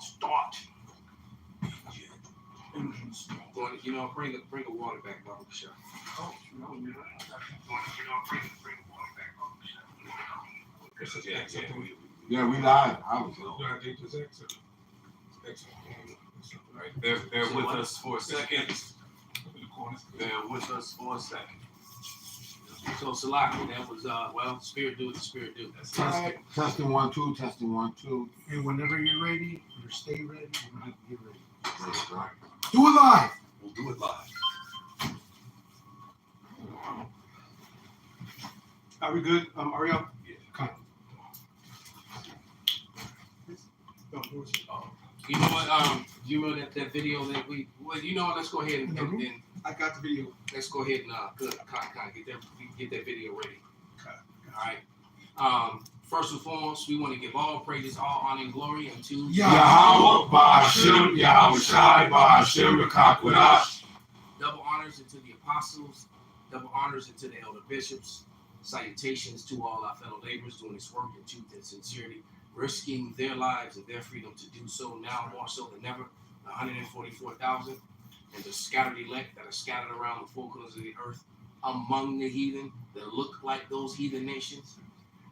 start. You know, bring a water back, Barbara Shaw. Oh, no, you're right. Bring a water back, Barbara Shaw. Yeah, we live. I was Right, bear with us for a second. Bear with us for a second. So Salaki, that was Spirit do what the Spirit do. That's right. Testing 1 2, testing 1 2. And whenever you're ready, or stay ready, you don't have to get ready. That's right. Do it live. We'll do it live. Are we good? Ariel? Yeah. Come. You know what? You know that video that we. Well, you know what? Let's go ahead and I got the video. let's go ahead and get that video ready. Okay. All right. First and foremost, we want to give all praises, all honor, and glory unto Yahweh Ba'Hashem, Yahweh Shai Ba'Hashem, Rakakwadash. double honors into the apostles, double honors into the elder bishops. Salutations to all our fellow laborers doing this work in truth and sincerity, risking their lives and their freedom to do so now more so than ever. 144,000 and the scattered elect that are scattered around the four corners of the earth among the heathen that look like those heathen nations.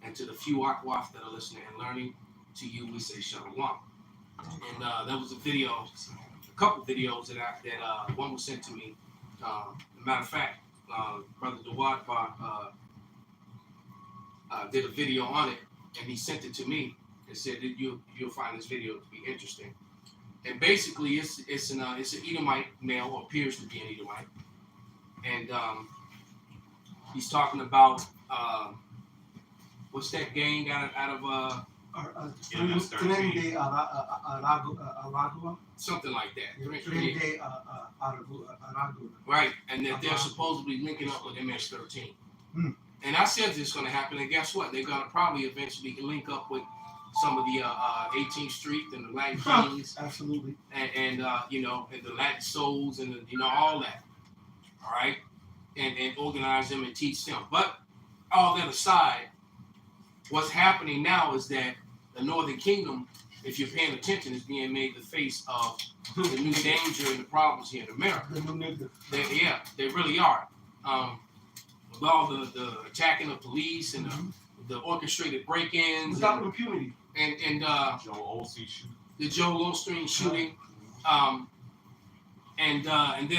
And to the few Akwaf that are listening and learning, to you we say Shalom. And there was a couple videos that one was sent to me. Matter of fact, Brother Dawad did a video on it, and he sent it to me and said that you'll find this video to be interesting. And basically, it's an Edomite male, or appears to be an Edomite, and he's talking about what's that gang out of something like that. Right, and that they're supposedly linking up with MS-13. And I said this is going to happen, and guess what? They're going to probably eventually link up with some of the 18th Street and the Latin Kings, absolutely, and you know, and the Latin Souls, and all that. All right, and organize them and teach them. But all that aside, what's happening now is that the Northern Kingdom, if you're paying attention, is being made the face of the new danger and the problems here in America. They really are. With all the attacking of police and the orchestrated break-ins without impunity, and Joel Osteen shooting. The Joel Osteen shooting, and then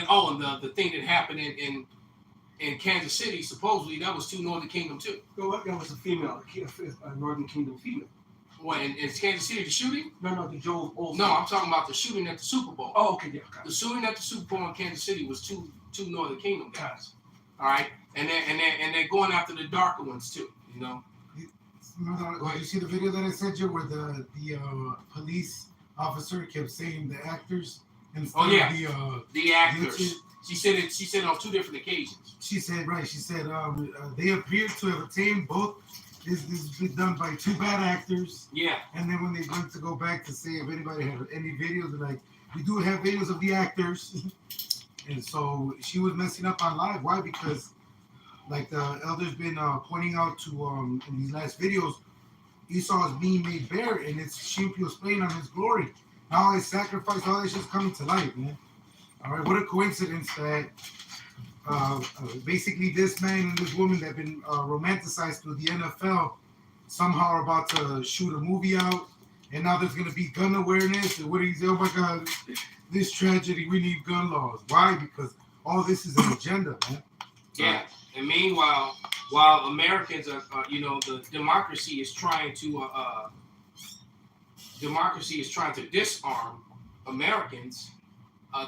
the thing that happened in Kansas City, supposedly that was too Northern Kingdom too. That was a female, a Northern Kingdom female. What, in Kansas City, the shooting? No, the Joel Osteen. No, I'm talking about the shooting at the Super Bowl. Oh, okay, yeah. Okay. The shooting at the Super Bowl in Kansas City was two Northern Kingdom guys. All right, and they're going after the darker ones too. You know. Did you see the video that I sent you where the police officer kept saying the actors instead of the actors. She said it on two different occasions. She said they appear to have attained both. This has been done by two bad actors. Yeah. And then when they went to go back to say if anybody had any videos, they're like, we do have videos of the actors. And so she was messing up on live. Why? Because like the elder's been pointing out to in these last videos, Esau is being made bare, and it's sheep he was playing on his glory. All his sacrifice, all this just coming to life, man. All right, what a coincidence that basically this man and this woman that have been romanticized through the NFL somehow are about to shoot a movie out, and now there's going to be gun awareness. And what do you say? Oh my God, this tragedy, we need gun laws. Why? Because all this is an agenda, man. Yeah, and meanwhile, while Americans are, the democracy is trying to disarm Americans.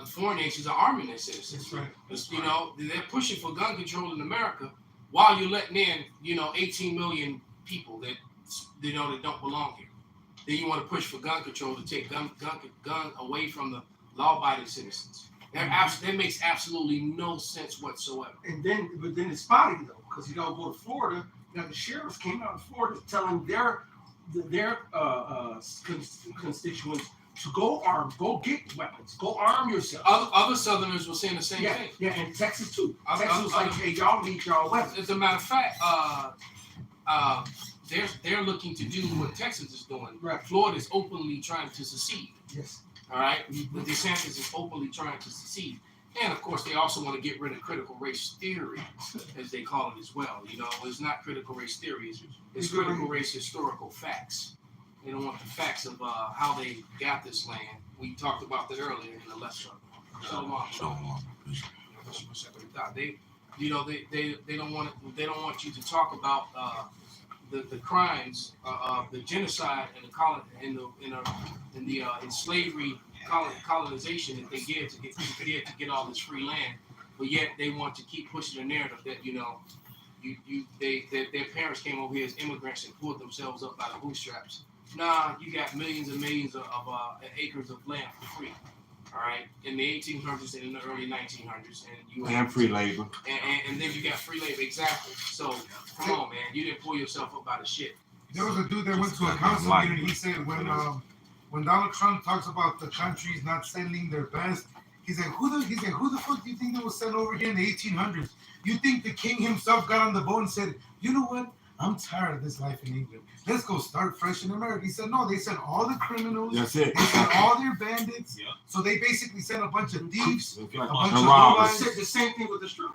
The foreign nations are arming their citizens. That's right. You know, they're pushing for gun control in America while you're letting in, 18 million people that that don't belong here. Then you want to push for gun control to take gun away from the law-abiding citizens. That makes absolutely no sense whatsoever. But then it's spotty though, because you don't go to Florida. Now the sheriffs came out of Florida telling their constituents to go arm, go get weapons, go arm yourself. Other Southerners were saying the same thing. Yeah, and Texas too. Texas was like, hey, y'all need y'all weapons. As a matter of fact, they're looking to do what Texas is doing. Right. Florida is openly trying to secede. Yes. All right, the DeSantis is openly trying to secede, and of course they also want to get rid of critical race theory, as they call it as well. You know, it's not critical race theory; it's critical race historical facts. They don't want the facts of how they got this land. We talked about that earlier in the lesson. They, you know, they don't want you to talk about the crimes of the genocide and in slavery colonization that they did to get all this free land, but yet they want to keep pushing the narrative that, you know, their parents came over here as immigrants and pulled themselves up by the bootstraps. Nah, you got millions and millions of acres of land for free. All right, in the 1800s and in the early 1900s, And free labor. and then you got free labor, exactly. So come on, man, you didn't pull yourself up by the shit. There was a dude that went to a council meeting and he said when Donald Trump talks about the countries not sending their best, he's like, who the fuck do you think that was sent over here in the 1800s? You think the king himself got on the boat and said, you know what? I'm tired of this life in England. Let's go start fresh in America. He said, no, they sent all the criminals. That's it. They sent all their bandits. Yeah. So they basically sent a bunch of thieves, It's a like bunch of robbers. lowlifes. The same thing with the strike.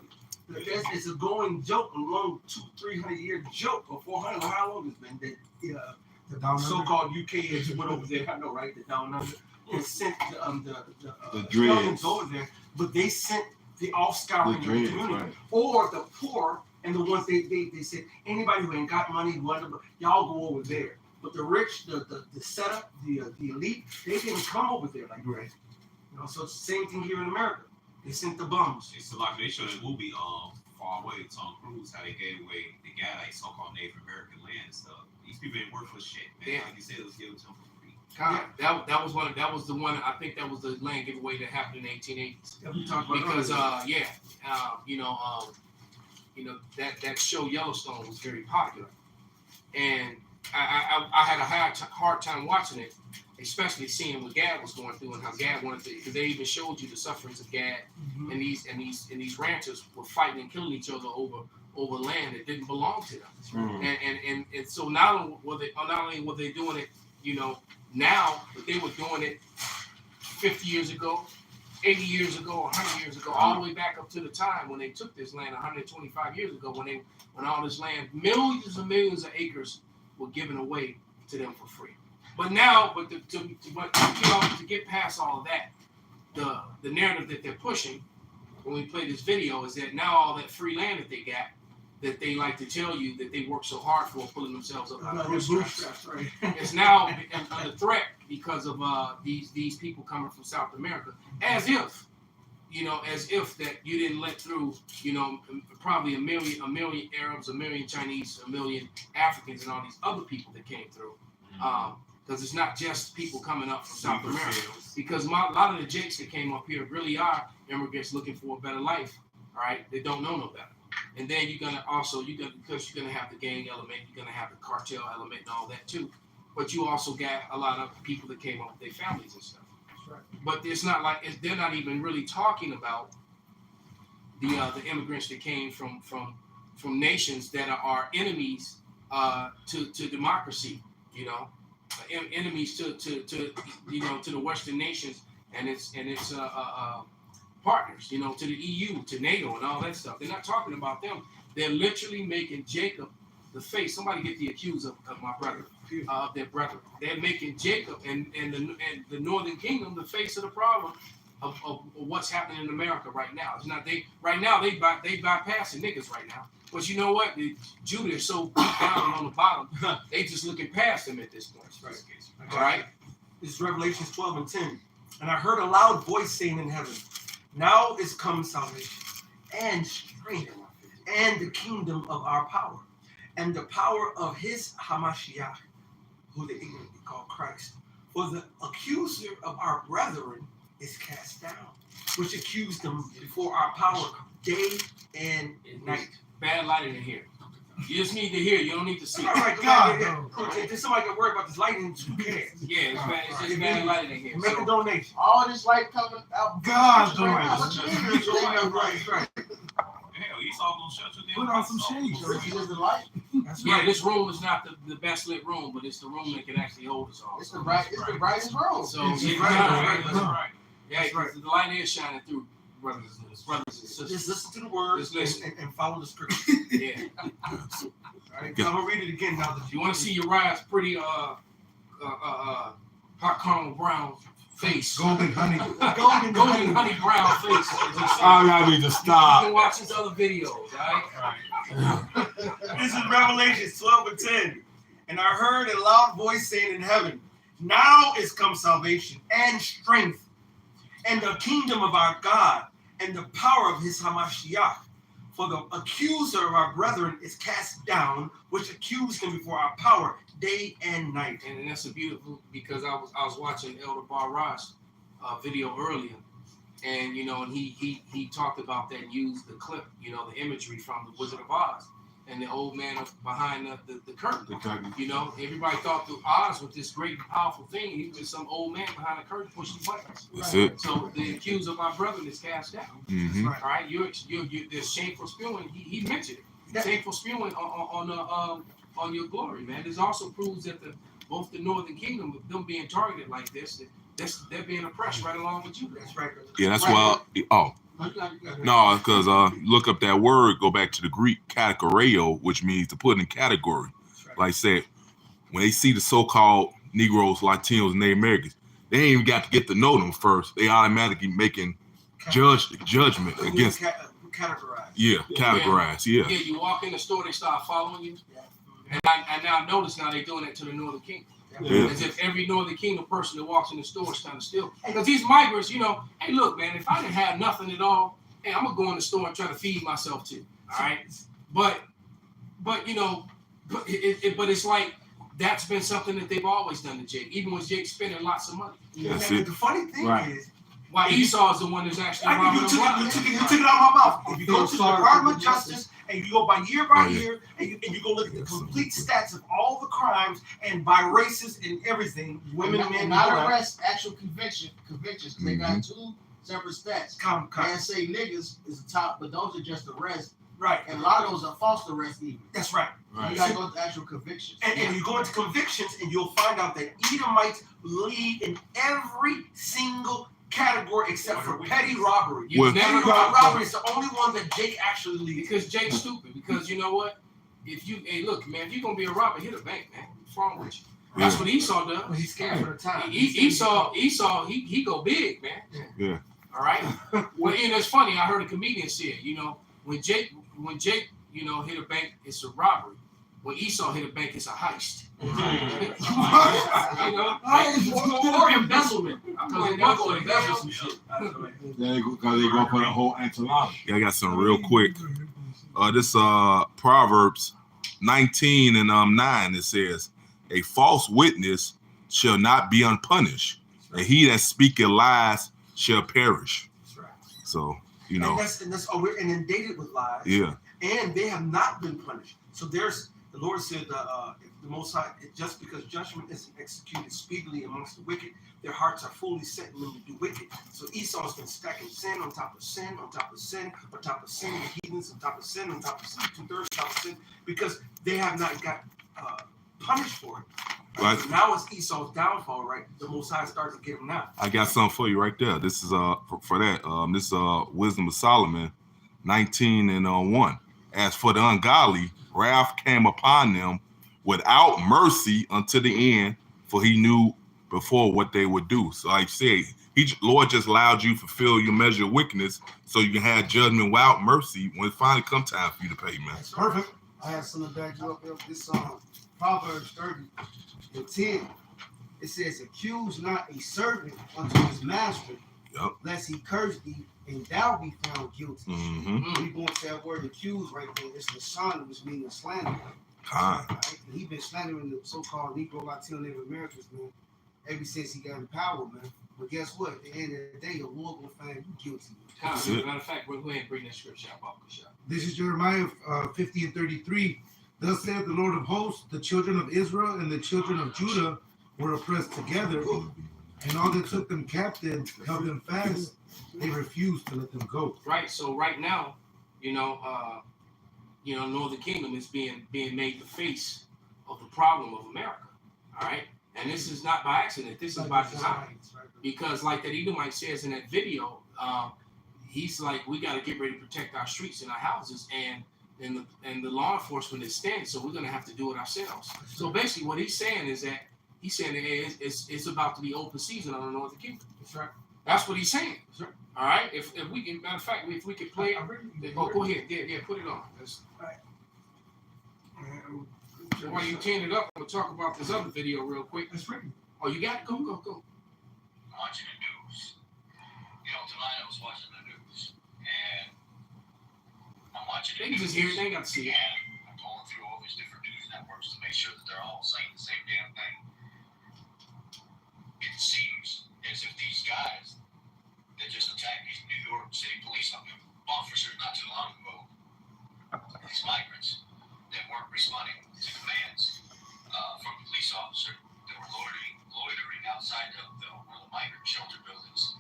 It's a going joke, a long 200-300 year joke, or 400, or how long it's been that The down under. so-called UK agents went over there. I know, right? The down under and sent The dreads. aliens over there, but they sent the offscouring of the dreads, community, right. or the poor and the ones they said anybody who ain't got money, whatever, y'all go over there. But the rich, the setup, the elite, they didn't come over there like that. Right. You know, so it's the same thing here in America. They sent the bums. It's like they showed that movie Far Away, Tom Cruise, how they gave away the guy like so-called Native American land and stuff. These people ain't worthless shit, man. Yeah. Like you said, it was given to them for free. God, that was the one. I think that was the land giveaway that happened in the 1880s. That we talked about Because earlier. you know that show Yellowstone was very popular, and I had a hard time watching it, especially seeing what Gad was going through and how Gad wanted to, because they even showed you the sufferings of Gad, Mhm. and these ranchers were fighting and killing each other over land that didn't belong to them. Mm. And so not only were they doing it, you know, now, but they were doing it 50 years ago, 80 years ago, 100 years ago, all the way back up to the time when they took this land 125 years ago, when all this land, millions and millions of acres were given away to them for free. But now, to get past all of that, the narrative that they're pushing when we play this video is that now all that free land that they got, that they like to tell you that they work so hard for, pulling themselves up out of bootstraps, right? it's now under threat because of these people coming from South America, as if that you didn't let through, you know, probably a million Arabs, a million Chinese, a million Africans, and all these other people that came through. Because it's not just people coming up from South America. Because a lot of the Jakes that came up here really are immigrants looking for a better life. All right, they don't know no better. And then because you're gonna have the gang element, you're gonna have the cartel element and all that too. But you also got a lot of people that came up with their families and stuff. Right. But it's not like they're not even really talking about the immigrants that came from nations that are enemies to democracy. You know, enemies to the Western nations and its partners. You know, to the EU, to NATO, and all that stuff. They're not talking about them. They're literally making Jacob the face. Somebody get the accused of my brother, of their brother. They're making Jacob and the Northern Kingdom the face of the problem of what's happening in America right now. It's not they bypassing niggas right now. But you know what? Judah is so deep down on the bottom, they just looking past them at this point. Right. All right. This is Revelations 12:10. And I heard a loud voice saying in heaven, now is come salvation and strength and the kingdom of our power and the power of his Hamashiach, who they ignorantly call Christ. For the accuser of our brethren is cast down, which accused them before our power day and night. Bad lighting in here. You just need to hear. You don't need to see. All right, God, if somebody can worry about this lighting, who cares? Yeah, it's just bad lighting in here. Make So, a donation. All this light coming out. God, What you mean? Right. Hell, you Esau gonna shut you Put down. on some shades. He is the light. That's Yeah, right. this room is not the best lit room, but it's the room that can actually hold us all. It's the brightest room. So It's yeah, right, right, That's right. yeah, because the light is shining through, brothers and Just sisters. listen to the word Just listen. and follow the scripture. Yeah. All right, I'm gonna read it again now. That If you want to see Uriah's pretty hot caramel brown face, Golden honey. golden honey brown face. as he said. I need to You stop. can watch his other videos, all right? This is Revelation 12:10. And I heard a loud voice saying in heaven, now is come salvation and strength and the kingdom of our God and the power of his Hamashiach. For the accuser of our brethren is cast down, which accused him before our power day and night. And that's a beautiful, because I was watching Elder Barrage video earlier, and and he talked about that and used the clip, the imagery from the Wizard of Oz and the old man behind the curtain. Everybody thought the Oz was this great and powerful thing. He was some old man behind the curtain pushing buttons. That's it. So the accuser of our brethren is cast down. Mm-hmm. All right, you're there's shameful spewing. He mentioned it. Shameful spewing on your glory, man. This also proves that both the northern kingdom, with them being targeted like this, they're being oppressed right along with you. That's right. Yeah, that's why. Oh. No, because look up that word, go back to the Greek kategorio, which means to put in category. Like I said, when they see the so-called Negroes, Latinos, and Native Americans, they ain't even got to get to know them first. They automatically making judgment against. Categorized. Yeah, categorize. Yeah. Yeah, you walk in the store, they start following you. And I now notice now they're doing it to the northern kingdom. Yeah. As if every northern kingdom person that walks in the store is trying to steal. Because these migrants, hey, look, man, if I didn't have nothing at all, hey, I'm gonna go in the store and try to feed myself too. All right, but it's like that's been something that they've always done to Jake, even when Jake's spending lots of money. That's And it. the funny thing Right. is, While Esau is the one that's actually robbing them blind. you took it out of my mouth. If you go to the Department of Justice and you go by year and you go look at the complete stats of all the crimes and by races and everything, women, men, and not arrest, actual convictions, because they got two separate stats. And say niggas is the top, but those are just arrests. Right. And a lot of those are false arrests even. That's right. You gotta go to actual convictions. And you go into convictions and you'll find out that Edomites lead in every single category except for petty robbery. You never got Robbery is the only one that Jake actually leads. because Jake's stupid. Because you know what? Hey, look, man, if you're gonna be a robber, hit a bank, man. What's wrong with you? That's what Esau does. But he's scared for the time. Esau, he go big, man. Yeah. All right. Well, it's funny. I heard a comedian say it. When Jake, hit a bank, it's a robbery. When Esau hit a bank, it's a heist. Or embezzlement. Because they both go to embezzle some shit. Because they go for the whole enchilada. Yeah, I got some real quick. This Proverbs 19 and 9. It says, "A false witness shall not be unpunished, and he that speaketh lies shall perish." That's right. So And we're inundated with lies. Yeah. And they have not been punished. So the Lord said, if the Most High, just because judgment isn't executed speedily amongst the wicked, their hearts are fully set in them to do wicked. So Esau's been stacking sin on top of sin, on top of sin, on top of sin, the heathens on top of sin, on top of sin, 2/3 on top of sin, because they have not got punished for it. Right? Right. So now it's Esau's downfall, right? The Most High starts to get him now. I got something for you right there. This is for that. This Wisdom of Solomon 19 and 1. As for the ungodly, wrath came upon them without mercy unto the end, for he knew before what they would do. So like I said, Lord just allowed you to fulfill your measure of wickedness so you can have judgment without mercy when it finally come time for you to pay, man. That's perfect. I have something to back you up. This Proverbs 30 and 10. It says, "Accuse not a servant unto his master, Yep. lest he curse thee, and thou be found guilty." Mm-hmm. We go into that word accuse right there. It's the son, which means slander. Time. Right? And he been slandering the so-called Negro, Latino, Native Americans, man, ever since he got in power, man. But guess what? At the end of the day, the Lord will find you guilty. As a matter of fact, we'll go ahead and bring that scripture up. This is Jeremiah 50 and 33. Thus saith the Lord of hosts, the children of Israel and the children of Judah were oppressed together, and all that took them captive held them fast. They refused to let them go. Right. So right now, Northern Kingdom is being made the face of the problem of America. All right, and this is not by accident. This is by design. Because, like that Edomite says in that video, he's like, we got to get ready to protect our streets and our houses, and the law enforcement is standing, so we're gonna have to do it ourselves. So basically, what he's saying is that hey, it's about to be open season on the Northern Kingdom. That's right. That's what he's saying. That's right. All right. If we can, matter of fact, if we could play it, go ahead. Yeah, put it on. That's, so while you tune it up, we'll talk about this other video real quick. That's right. Oh, you got it? Go. Watching the news. Tonight I was watching the news, and I'm watching They can just hear it. They ain't got to see it. and I'm going through all these different news networks to make sure that they're all saying the same damn thing. It seems as if these guys that just attacked these New York City police officers not too long ago, these migrants that weren't responding to commands from the police officer that were loitering outside of one of the migrant shelter buildings.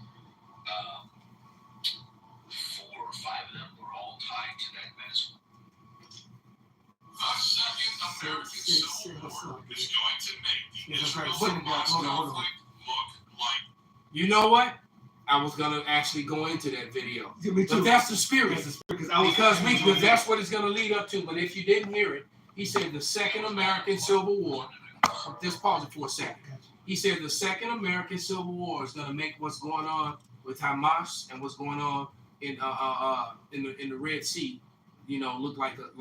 4 or 5 of them were all tied to that Venezuela. The second American Civil War is going to make the Israel-Hamas conflict look like. You know what? I was gonna actually go into that video, Yeah, me too. but that's the spirit. Because that's what it's gonna lead up to. But if you didn't hear it, he said the second American Civil War. Just pause it for a second. He said the second American Civil War is gonna make what's going on with Hamas and what's going on in the Red Sea, look like a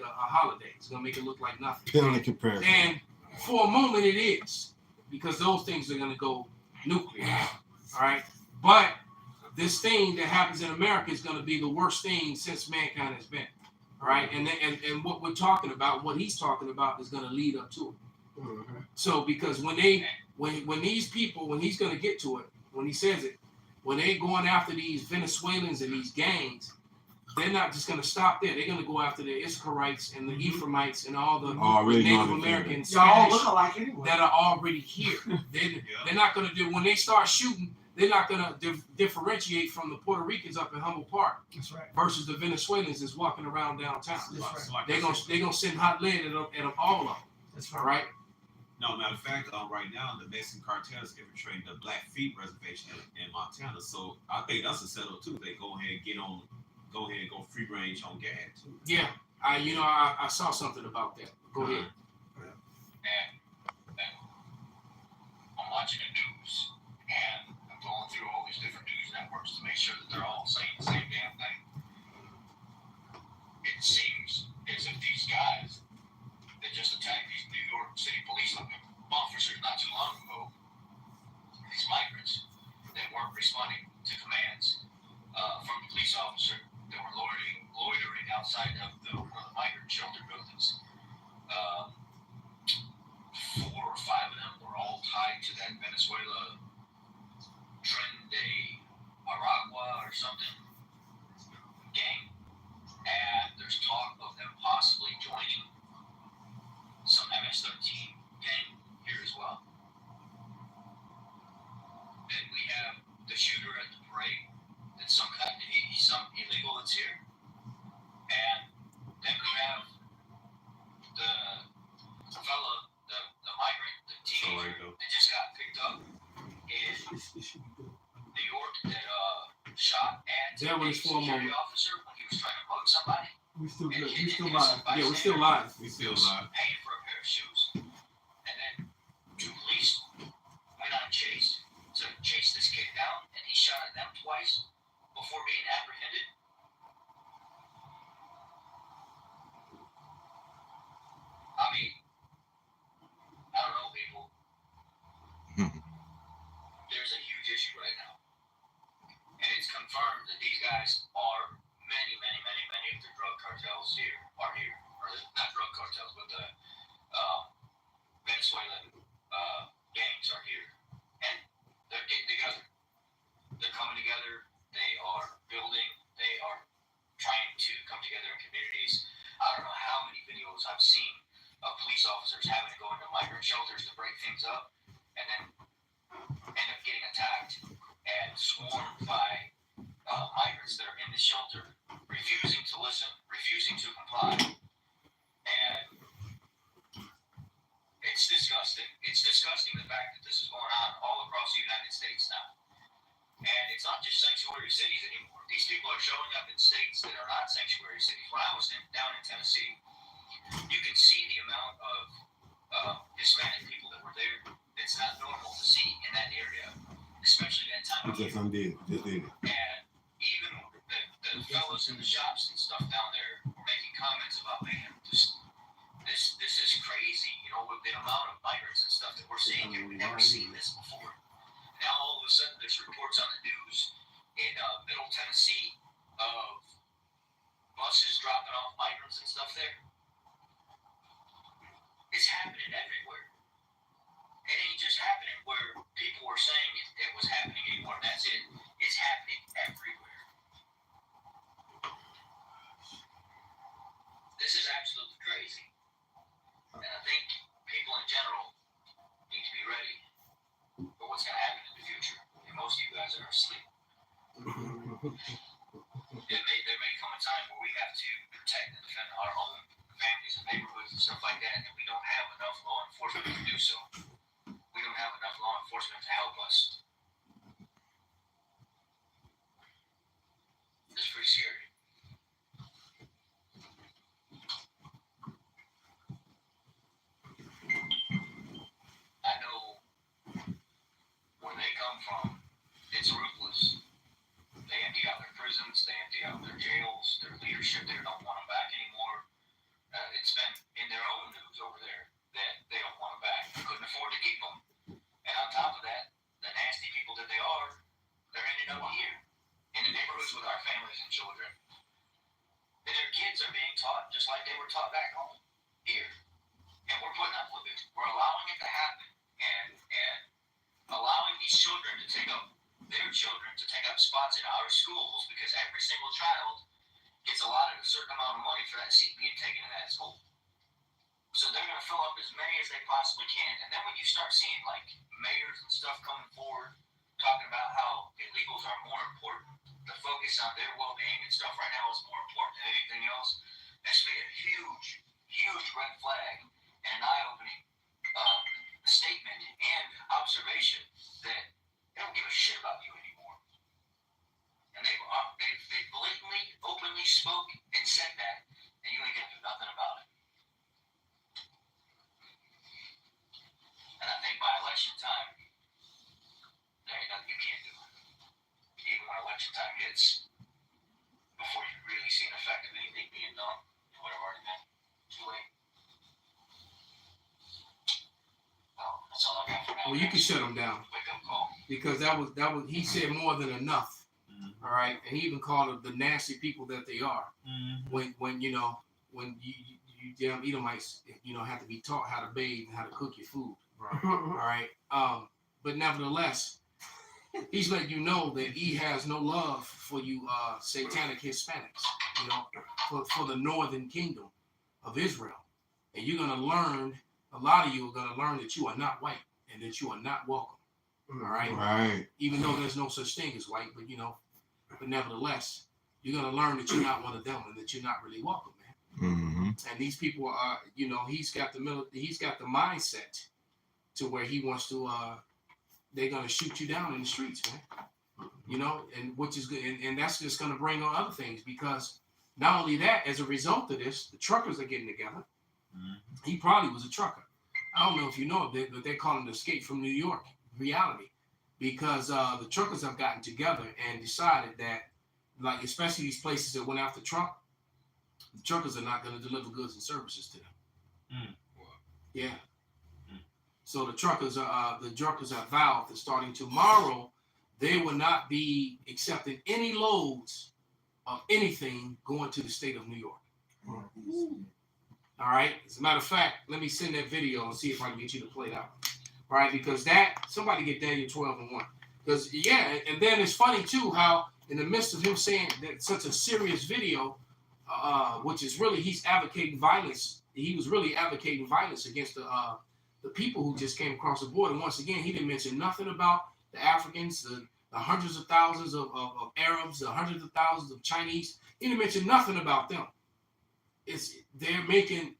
holiday. It's gonna make it look like nothing. Pale in comparison. And for a moment, it is, because those things are gonna go nuclear. All right, but this thing that happens in America is going to be the worst thing since mankind has been. All right, and what we're talking about, what he's talking about, is going to lead up to it. Mm-hmm. So because when these people, when he's going to get to it, when he says it, when they're going after these Venezuelans and these gangs, they're not just going to stop there. They're going to go after the Ishmaelites and the Ephraimites and all the Native Americans that are already here. They're not going to do, when they start shooting, they're not going to differentiate from the Puerto Ricans up in Humboldt Park. That's right. Versus the Venezuelans that's walking around downtown. That's right. They're gonna send hot lead at them, all of them. That's All right. No, matter of fact, right now the Mexican cartel is infiltrating the Blackfeet reservation in Montana. So I think that's a setup too. They go ahead and go free range on gas too. Yeah. I saw something about that. Go ahead. And I'm watching the news, and I'm going through all these different news networks to make sure that they're all saying the same damn thing. It seems as if these guys that just attacked these New York City police officers not too long ago, these migrants that weren't responding to commands from the police officer that were loitering outside of one of the migrant shelter buildings. 4 or 5 of them were all tied to that Venezuela Tren de Aragua or something gang, and there's talk of them possibly joining some MS-13 gang here as well. Then we have the shooter at the parade. That's some illegal that's here, and then we have the fella, the migrant, the teenager that just got picked up in New York that shot at That was for a security moment. officer when he was trying to bug somebody. We still And good. hit We still an live. innocent Yeah, we're still live. We still was live. paying for a pair of shoes. And then 2 police went on a chase to chase this kid down, and he shot at them twice before being apprehended. I mean, I don't know, people. There's a huge issue right now. And it's confirmed that these guys are many of the drug cartels here are here. Or not drug cartels, but the Venezuelan gangs are here. And they're getting together. They're coming together. They are building. They are trying to come together in communities. I don't know how many videos I've seen of police officers having to go into migrant shelters to break things up and then end up getting attacked and swarmed by migrants that are in the shelter refusing to listen, refusing to comply. And it's disgusting. It's disgusting the fact that this is going on all across the United States now. And it's not just sanctuary cities anymore. These people are showing up in states that are not sanctuary cities. When I was down in Tennessee, you could see the amount of Hispanic people that were there. It's not normal to see in that area, especially that time of year. And even the fellows in the shops and stuff down there were making comments about, man, this is crazy, you know, with the amount of migrants and stuff that we're seeing here. We've never seen this before. Now all of a sudden there's reports on the news in Middle Tennessee of buses dropping off migrants and stuff there. It's happening everywhere. It ain't just happening where people were saying it was happening anymore. That's it. It's happening everywhere. This is absolutely crazy. And I think people in general need to be ready for what's going to happen in the future. And most of you guys are asleep. There may come a time where we have to protect and defend our own families and neighborhoods and stuff like that, and we don't have enough law enforcement to do so. We don't have enough law enforcement to help us. It's pretty scary. I know where they come from, it's ruthless. They empty out their prisons, they empty out their jails, their leadership there don't want them back anymore. It's been in their own news over there that they don't want them back. They couldn't afford to keep them. And on top of that, the nasty people that they are, they're ending up here in the neighborhoods with our families and children. And their kids are being taught just like they were taught back home here. And we're putting up with it. We're allowing it to happen and allowing these children to take up spots in our schools because every single child gets allotted a certain amount of money for that seat being taken in that school. So they're going to fill up as many as they possibly can. And then when you start seeing like mayors and stuff coming forward, talking about how illegals are more important, the focus on their well-being and stuff right now is more important than anything else, that should be a huge, huge red flag and an eye-opening statement and observation that they don't give a shit about you anymore. And they blatantly, openly spoke and said that, and you ain't gonna do nothing about it. And I think by election time, there ain't nothing you can't do. Even when election time hits, before you really see an effect of anything being done, it would have already been too late. That's all I got for now. Well, you can shut him down Wake up call. because that was he said more than enough. All right, and he even called them the nasty people that they are. When you damn Edomites, have to be taught how to bathe and how to cook your food. Right. All right. But nevertheless, he's letting you know that he has no love for you satanic Hispanics, for the northern kingdom of Israel. And you're gonna learn, a lot of you are gonna learn that you are not white and that you are not welcome. All right. Right. Even though there's no such thing as white, but but nevertheless, you're gonna learn that you're not one of them and that you're not really welcome, man. Mm-hmm. And these people are, he's got the mindset to where he wants to. They're gonna shoot you down in the streets, man. And which is good, and that's just gonna bring on other things because not only that, as a result of this, the truckers are getting together. Mm-hmm. He probably was a trucker. I don't know if you know it, but they call him the Escape from New York reality. Because the truckers have gotten together and decided that, like, especially these places that went after Trump, the truckers are not going to deliver goods and services to them. Yeah. So the truckers are vowed that starting tomorrow, they will not be accepting any loads of anything going to the state of New York. All right. As a matter of fact, let me send that video and see if I can get you to play it out. Right, because somebody get Daniel 12:1. Because and then it's funny too how in the midst of him saying that such a serious video, which is really he's advocating violence. He was really advocating violence against the people who just came across the border. And once again, he didn't mention nothing about the Africans, the hundreds of thousands of Arabs, the hundreds of thousands of Chinese. He didn't mention nothing about them. They're making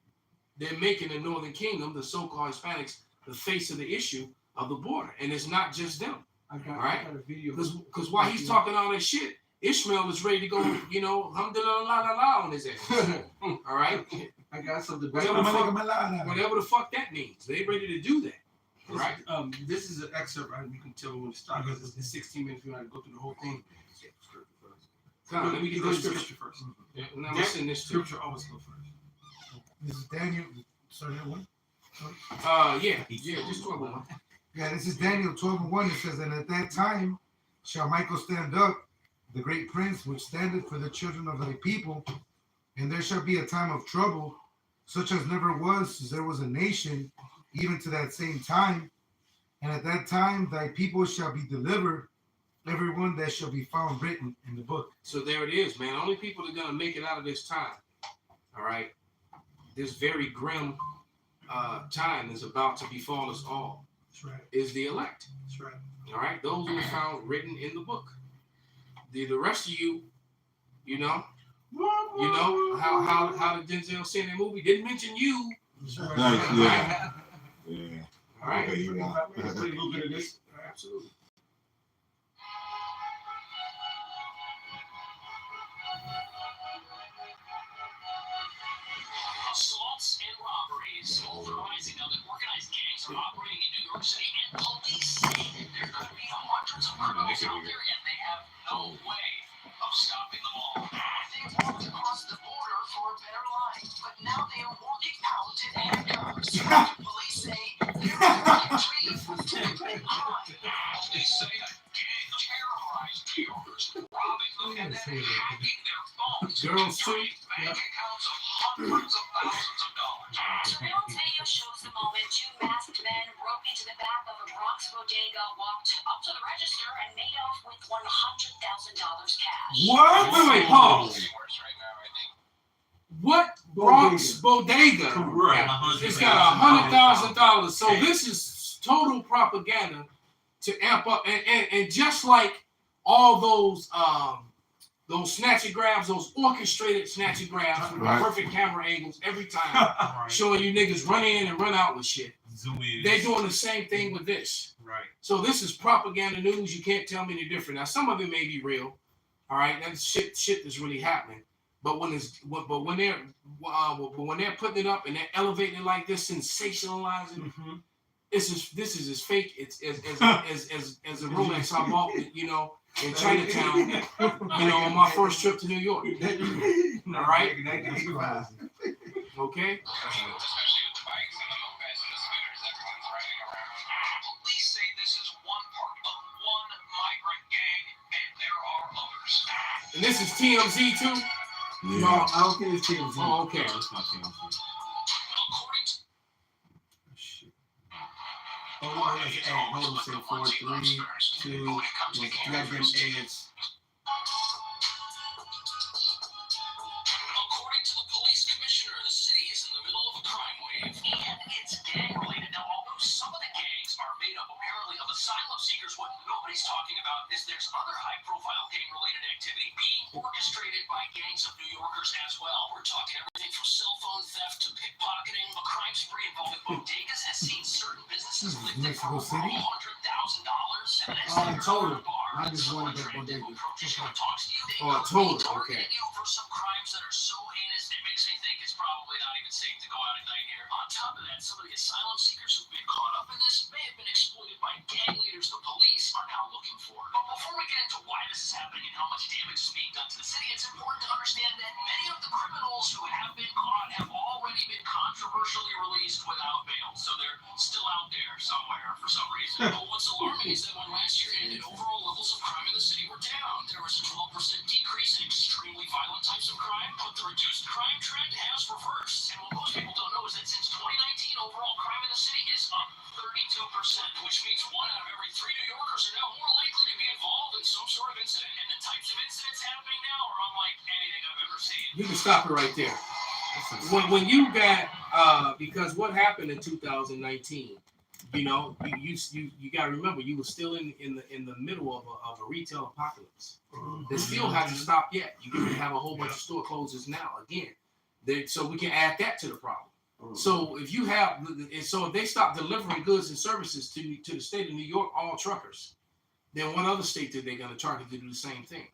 the Northern Kingdom, the so-called Hispanics, the face of the issue of the border, and it's not just them. I got a video. Because while he's talking all that shit, Ishmael is ready to go, alhamdulillah on his ass. All right? I got something. Whatever the fuck that means. They ready to do that. All right? This is an excerpt. You can tell me when to start because it's 16 minutes. We want to go through the whole thing. Come on, let me get the scripture first. Yeah, now let's send this scripture always go first. This is Daniel. Sorry, that one? Just 12:1. Yeah, this is Daniel 12:1. It says, and at that time shall Michael stand up, the great prince, which standeth for the children of thy people, and there shall be a time of trouble, such as never was, as there was a nation, even to that same time. And at that time thy people shall be delivered, everyone that shall be found written in the book. So there it is, man. Only people that are gonna make it out of this time, all right, this very grim time is about to befall us all. That's right. Is the elect. That's right. All right, those who are found written in the book. The rest of you, you know how did Denzel say in that movie? Didn't mention you. Right. Yeah. All right. Okay, you want. Play a little bit of this. Absolutely. Assaults and robberies over rising. Now, the organized gangs are operating in New York City, and police say there could be hundreds of criminals out there, and they have no way of stopping them all. They walked across the border for a better life, but now they are walking out in handcuffs. Police say they're on retreat to commit crime. Police say a gang terrorized New Yorkers, robbing them and then hacking their phones. Girls too. Bank accounts of hundreds of thousands of dollars. Surveillance video shows the moment two masked men broke into the back of a Bronx bodega, walked up to the register, and made off with $100,000 cash. What? Wait, pause. What Bronx bodega? Right. It's got $100,000. So this is total propaganda to amp up, and just like all those snatch and grabs, those orchestrated snatch and grabs with the perfect camera angles every time, showing you niggas run in and run out with shit. Zoom in. They're doing the same thing with this. Right. So this is propaganda news. You can't tell me any different. Now some of it may be real. All right, that's shit that's really happening. But when they're putting it up and they're elevating it like this, sensationalizing, this is as fake. It's as a Rolex I bought, in Chinatown, on my first trip to New York. All right. Okay. Especially with the bikes and the mopeds and the scooters everyone's riding around. Police say this is one part of one migrant gang, and there are others. And this is TMZ too. No, I don't think it's TMZ. Oh, okay. No, it's not TMZ. According to Hold on, say 4, 3, 2, grab them ads. According to the police commissioner, the city is in the middle of a crime wave, and it's gang-related. Now, although some of the gangs are made up apparently of asylum seekers, what nobody's talking about is there's other high-profile gang-related activity being orchestrated by gangs of New Yorkers as well. We're talking everything from cell phone theft to pickpocketing. A crime spree involving bodegas has seen certain businesses lifted for over $100,000. And In total, not just one big bodega. Total, okay. You for some crimes that are so heinous, it makes me think it's probably not even safe to go out at night here. On top of that, some of the asylum seekers who've been caught up in this may have been exploited by gang leaders the police are now looking for. But before we get into why this is happening and how much damage is being done to the city, it's important to understand that many of the criminals who have been caught have already been controversially released without bail. So they're still out there somewhere for some reason. But what's alarming is that when last year ended, overall levels of crime in the city were down. There was a 12% decrease in extremely violent types of crime, but the reduced crime trend has reversed. And what most people don't know is that since 2019, overall crime in the city is up 32%, which means 1 out of every 3 New Yorkers are now more likely to be involved in some sort of incident. And the types of incidents happening now are unlike anything I've ever seen. You can stop it right there. When you got because what happened in 2019, you know, you got to remember, you were still in the middle of a retail apocalypse. That still hasn't stopped yet. You have a whole bunch of store closures now. Again, so we can add that to the problem. So if you have, so if they stop delivering goods and services to the state of New York, all truckers, then what other state are they going to target to do the same thing?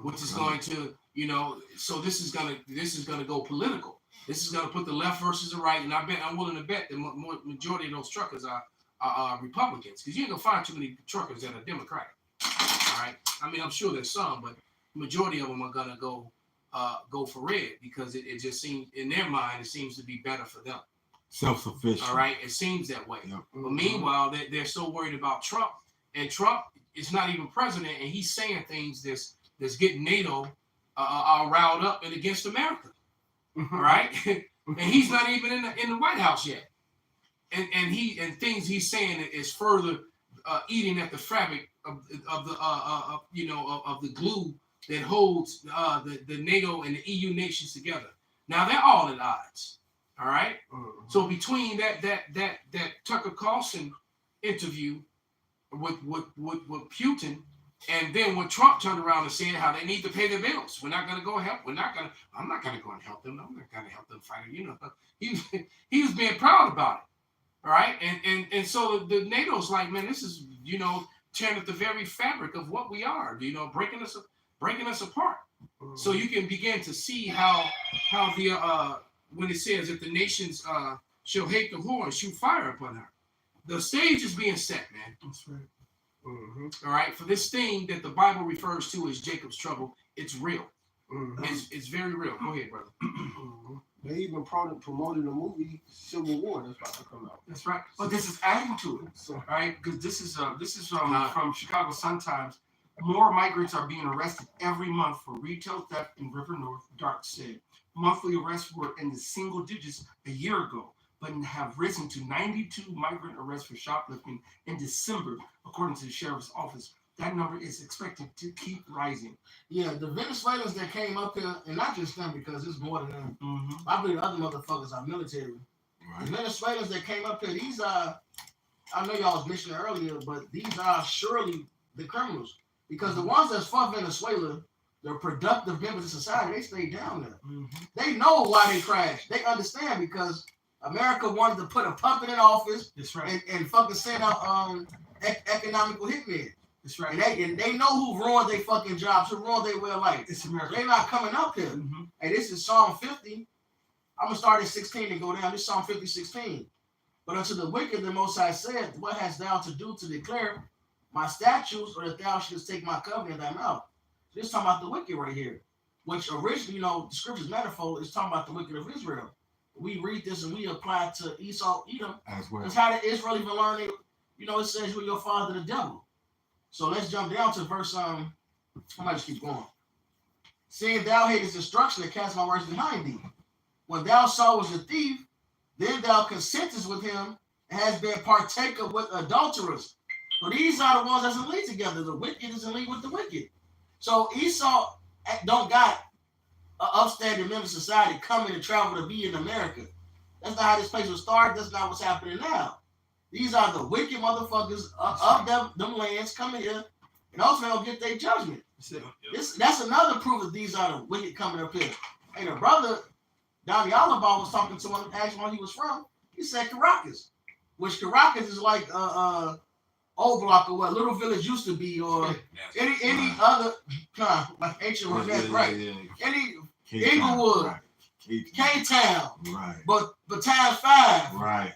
Which is going to, you know, so this is going to go political. This is going to put the left versus the right, and I'm willing to bet the majority of those truckers are Republicans, because you ain't gonna find too many truckers that are Democratic. All right, I mean, I'm sure there's some, but the majority of them are gonna go for red, because it just seems, in their mind, it seems to be better for them. Self-sufficient. All right, it seems that way. Yep. But meanwhile, they're so worried about Trump, and Trump is not even president, and he's saying things that's getting NATO riled up and against America. All right, and he's not even in the White House yet, and things he's saying is further eating at the fabric of the glue that holds the NATO and the EU nations together. Now they're all at odds. All right, so between that Tucker Carlson interview with Putin. And then when Trump turned around and said how they need to pay their bills, we're not going to go help. I'm not going to go and help them. I'm not going to help them fight it. You know, he was being proud about it. All right. And so the NATO's like, man, this is, you know, tearing at the very fabric of what we are, you know, breaking us apart. So you can begin to see how the, when it says that the nations shall hate the whore and shoot fire upon her. The stage is being set, man. That's right. All right, for this thing that the Bible refers to as Jacob's trouble, it's real. It's very real. Go ahead, brother. They even promoted the movie Civil War that's about to come out. That's right. But this is adding to it, So, all right? Because this is from Chicago Sun-Times. More migrants are being arrested every month for retail theft in River North, Dark said. Monthly arrests were in the single digits a year ago, but have risen to 92 migrant arrests for shoplifting in December, according to the sheriff's office. That number is expected to keep rising. Yeah, the Venezuelans that came up here, and not just them, because it's more than them. I believe other motherfuckers are military. Right. The Venezuelans that came up here, these are, I know y'all was mentioning earlier, but these are surely the criminals. Because the ones that's from Venezuela, the productive members of society, they stay down there. They know why they crashed. They understand, because America wanted to put a puppet in office. That's right. and fucking send out economical hitmen. That's right. And they know who ruined their fucking jobs, who ruined their way of life. It's America. They're not coming up here. Hey, this is Psalm 50. I'm going to start at 16 and go down. This is Psalm 50, 16. But unto the wicked the Most High said, what hast thou to do to declare my statutes, or that thou shouldst take my covenant in thy mouth? So this is talking about the wicked right here, which originally, you know, the scripture's manifold is talking about the wicked of Israel. We read this and we apply it to Esau, Edom. As well. That's how the Israel even learned it. You know, it says you're your father the devil. So let's jump down to verse, I might just keep going. Seeing thou hatest destruction and cast my words behind thee. When thou sawest a thief, then thou consentest with him and hast been partaker with adulterers. So these are the ones that's in league together. The wicked is in league with the wicked. So Esau don't got an upstanding member of society coming to travel to be in America. That's not how this place was started. That's not what's happening now. These are the wicked motherfuckers of them lands coming here, and ultimately will get their judgment. That's another proof that these are the wicked coming up here. Hey, the brother Donnie Oliver was talking to him, asked him where he was from. He said Caracas, which Caracas is like Old Block or what Little Village used to be, or any other like ancient Renette, right? Any Inglewood, K-Town, right? But times 5, right.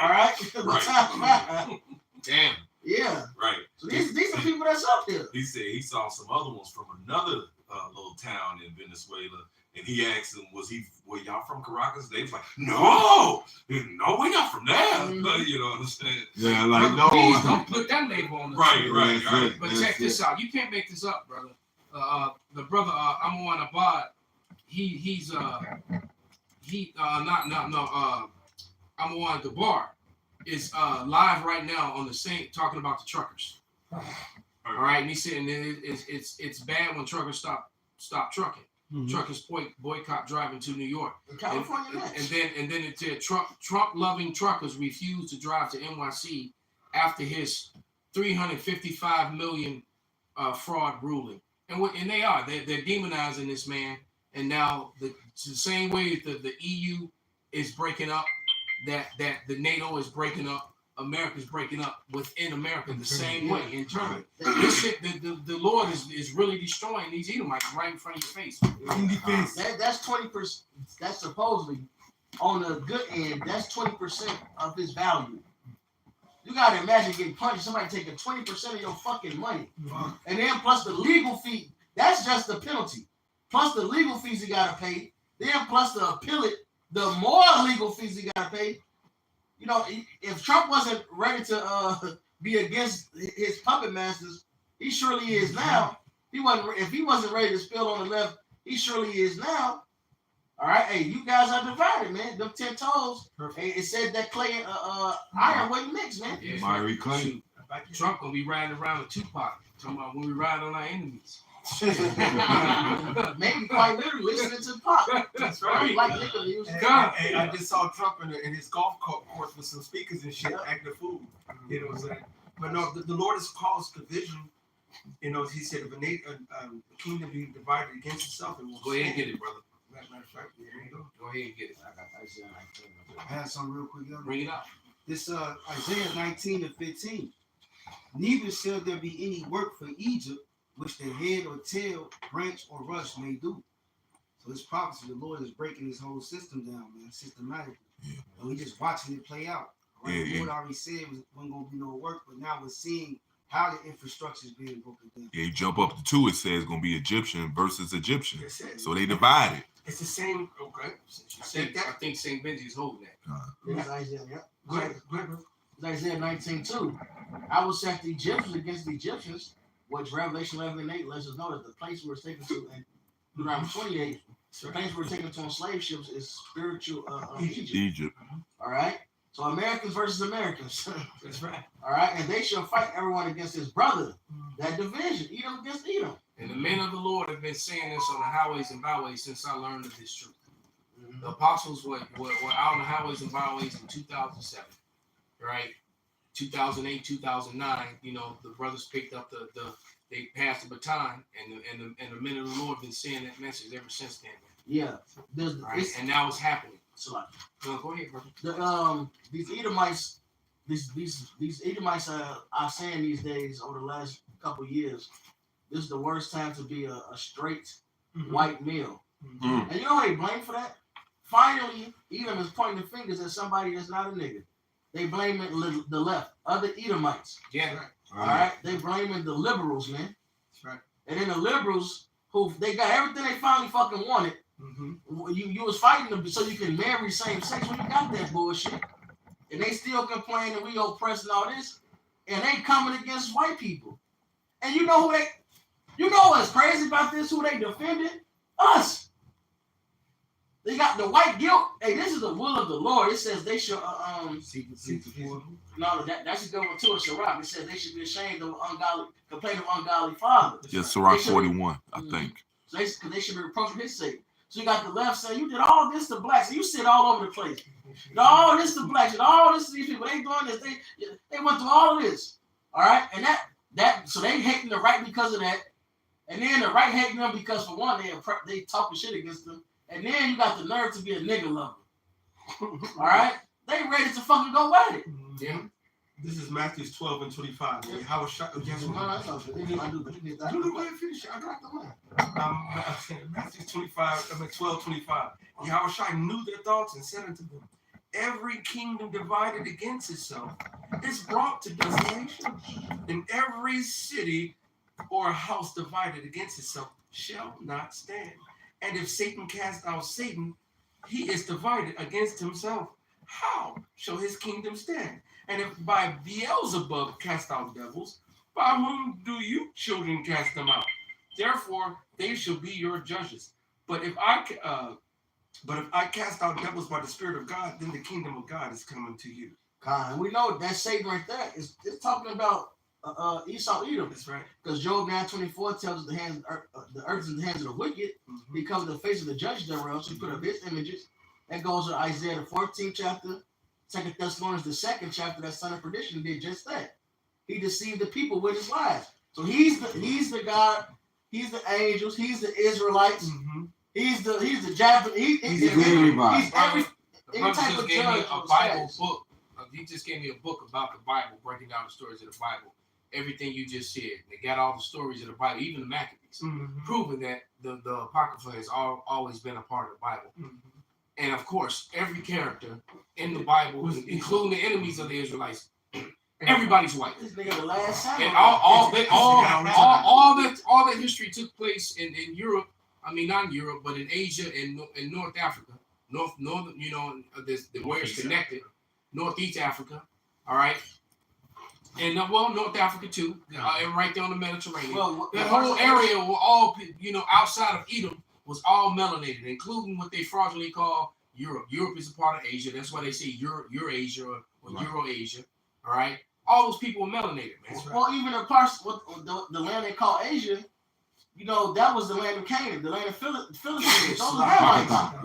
All right, but times 5. Damn. Yeah. Right. So these are people that's up there. He said he saw some other ones from another little town in Venezuela, and he asked them, were y'all from Caracas? They was like, no, we're not from there. You know what I'm saying? Yeah, like but no. Please don't put that label on the Right. But check this out. You can't make this up, brother. The brother Amouan Abad, Amouan Gabar is live right now on the same talking about the truckers. All right, and he said it's bad when truckers stop trucking. Truckers boycott driving to New York. California And then it said Trump-loving truckers refused to drive to NYC after his $355 million fraud ruling. And they are. They're demonizing this man. And now the same way that the EU is breaking up, that the NATO is breaking up, America's breaking up within America the same way internally. This shit, the Lord is really destroying these Edomites right in front of your face. That's 20%. That's supposedly on the good end. That's 20% of his value. You gotta imagine getting punched. Somebody taking 20% of your fucking money, and then plus the legal fee. That's just the penalty. Plus the legal fees you gotta pay. Then plus the appeal it, the more legal fees you gotta pay. You know, if Trump wasn't ready to be against his puppet masters, he surely is now. If he wasn't ready to spill on the left, he surely is now. All right, hey, you guys are divided, man. Them 10 toes. Hey, it said that clay and iron wasn't mixed, man. Yeah, Myrie clay. Trump gonna be riding around with Tupac, talking about when we ride on our enemies. Maybe quite literally listening to Pop. That's right. Like liquor music. Hey, I just saw Trump in his golf course with some speakers and shit, acting a fool. You know what I'm saying? But no, the Lord has caused division. You know, he said, if a kingdom be divided against itself, it will Go ahead and get it, brother. Matter of fact, here you go. Go ahead and get it. I got Isaiah 19. I had some real quick. Bring it up. This Isaiah 19:15. Neither shall there be any work for Egypt, which the head or tail, branch or rush may do. So this prophecy, the Lord is breaking this whole system down, man, systematically. Yeah. And we just watching it play out. Right? Yeah, The Lord already said it wasn't going to be no work, but now we're seeing how the infrastructure is being broken down. Yeah, you jump up to 2, it says gonna be Egyptian versus Egyptian. Yes, sir. So they divided. It's the same. Okay. I think St. Benji's holding that. It's Isaiah, yeah. Go ahead, bro. It's Isaiah 19:2. I will set the Egyptians against the Egyptians, which Revelation 11:8 lets us know that the place we're taken to, and Deuteronomy 28, the place we're taken to on slave ships is spiritual Egypt. All right. So Americans versus Americans. That's right. All right. And they shall fight everyone against his brother. That division, Edom against Edom. And the men of the Lord have been saying this on the highways and byways since I learned of this truth. The apostles were out on the highways and byways in 2007, right? 2008, 2009. You know, the brothers picked up they passed the baton, and the men of the Lord have been saying that message ever since then. Yeah. Right? And now it's happening. So go ahead, brother. These Edomites, these Edomites are saying these days over the last couple of years, this is the worst time to be a straight white male. And you know what they blame for that? Finally, Edom is pointing the fingers at somebody that's not a nigga. They blame it the left, other Edomites. Yeah. All right. They blaming the liberals, man. That's right. And then the liberals, who they got everything they finally fucking wanted. You was fighting them so you can marry same sex when you got that bullshit. And they still complain that we oppressed and all this. And they coming against white people. And you know what's crazy about this? Who they defended? Us. They got the white guilt. Hey, this is the will of the Lord. It says they should no, that should go into a Sirach. It says they should be ashamed of complain of ungodly fathers. Yeah, Sirach 41, I think. So they should be reproached for his sake. So you got the left saying you did all this to blacks. So you sit all over the place. You did all this to blacks. You did all this to these people. They doing this. They went through all of this. All right, and that so they hating the right because of that, and then the right hating them because for one they talking shit against them, and then you got the nerve to be a nigga lover. All right, they ready to fucking go at it. Yeah. This is Matthew 12:25. Yeah. How was shot against No, that's not good. I do, but you get that. No, go ahead, finish it. I got the line. Matthew 12:25. Yahushua knew their thoughts and said unto them, every kingdom divided against itself is brought to desolation, and every city or house divided against itself shall not stand. And if Satan cast out Satan, he is divided against himself. How shall his kingdom stand? And if by Beelzebub cast out devils, by whom do you children cast them out? Therefore they shall be your judges. But if I cast out devils by the Spirit of God, then the kingdom of God is coming to you. And we know that Satan right there is talking about Esau, Edom. That's right. Because Job 9:24 tells us the earth is in the hands of the wicked. Mm-hmm. He covered the face of the judge thereof. So he put up his images. That goes to Isaiah the 14th chapter, 2 Thessalonians the 2nd chapter. That son of perdition did just that. He deceived the people with his lies. So he's the God. He's the angels. He's the Israelites. Mm-hmm. He's the Japanese. He's everybody. He's every The any brother type just of gave me judge a on Bible status. book. He just gave me a book about the Bible, breaking down the stories of the Bible. Everything you just said. They got all the stories of the Bible, even the Maccabees, Mm-hmm. proving that the Apocrypha has always been a part of the Bible. Mm-hmm. And of course, every character in the Bible, including the enemies of the Israelites, everybody's white. This nigga the last time. And all that history took place in Europe. I mean, not in Europe, but in Asia and in North Africa, northern, where it's connected, Northeast Africa. All right, and North Africa too, and right there on the Mediterranean. Well, That whole area were all, outside of Edom was all melanated, including what they fraudulently call Europe. Europe is a part of Asia. That's why they say Eurasia or Euro-Asia. All right, all those people were melanated, man. Well, even the parts, the land they call Asia, that was the land of Canaan, the land of Philistines. Those are Hamites.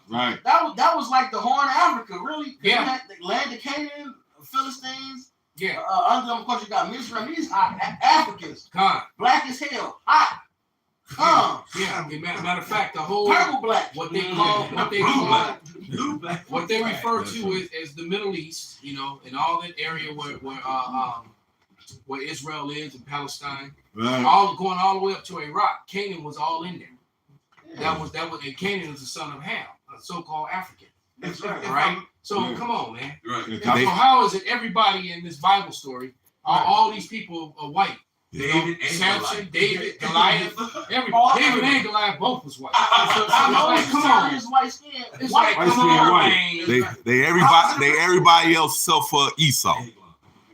Right. That was like the Horn of Africa, really. Yeah. The land of Canaan, Philistines. Yeah. Under them, of course, you got Mizraim. These are Africans, Con. black as hell, hot. Yeah. Matter of fact, the whole Purple black. what they call Blue black. what they refer to as the Middle East, and all that area where Israel is and Palestine, all going all the way up to Iraq. Canaan was all in there. That was and Canaan is the son of Ham, a so-called African. That's Right? So come on, man. Right. So how is it everybody in this Bible story, all these people are white? David and Samson, Goliath. David, Goliath, David and Goliath both was white. I know Like, it's come telling on. his white skin. It's White. like, come on, man. They everybody else self for Esau.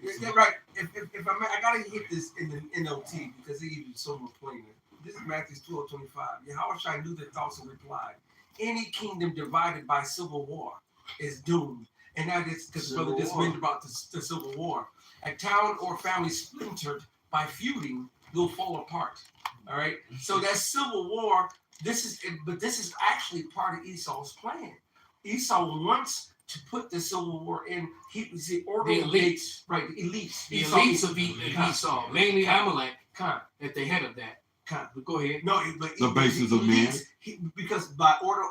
Yeah, right. If I gotta hit this in the NLT because it even so much plainer. This is Matthew 12:25. Yahushua knew their thoughts and replied, "Any kingdom divided by civil war is doomed." And that is because brother just mentioned about the civil war. A town or family splintered by feuding will fall apart. All right. So that civil war, this is actually part of Esau's plan. Esau wants to put the civil war in. He's the order The of elites. right? The elites. The elites of Esau, mainly Amalek, at the head of that. But go ahead. No, but The basis of man. Because by order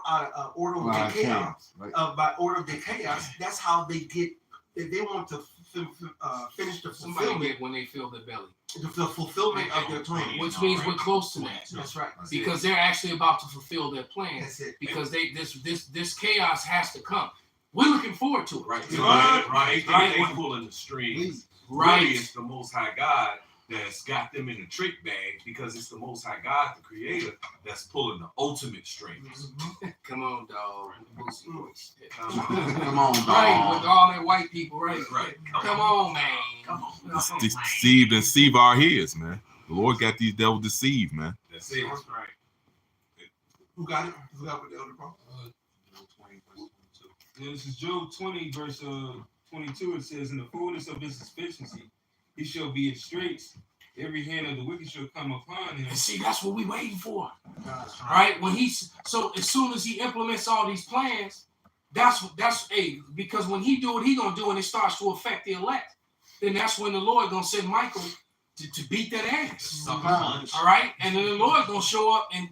of the chaos, Right. by order of the chaos, that's how they get. They want to finish the Somebody fulfillment, get when they fill their belly, the fulfillment of their plan. which means we're close to that, That's right. because they're actually about to fulfill their plan. That's it. Because this chaos has to come. We're looking forward to it. Right. Right. They pulling the strings. Right. Really, it's the Most High God that's got them in the trick bag because it's the Most High God, the Creator, that's pulling the ultimate strings. Come on, dog. Boosie voice. Come on, dog. Right, with all that white people, right? Right. Come on, man. Come on. Deceive our heads, man. The Lord got these devils deceived, man. That's it. That's right. Who got it? Who got what the elder brought? Yeah, this is Job 20, verse 22. It says, "In the fullness of his sufficiency, he shall be in straits. Every hand of the wicked shall come upon him." And see, that's what we waiting for. Right? So as soon as he implements all these plans, that's because when he do what he gonna do and it starts to affect the elect, then that's when the Lord gonna send Michael to beat that ass. All right, and then the Lord gonna show up and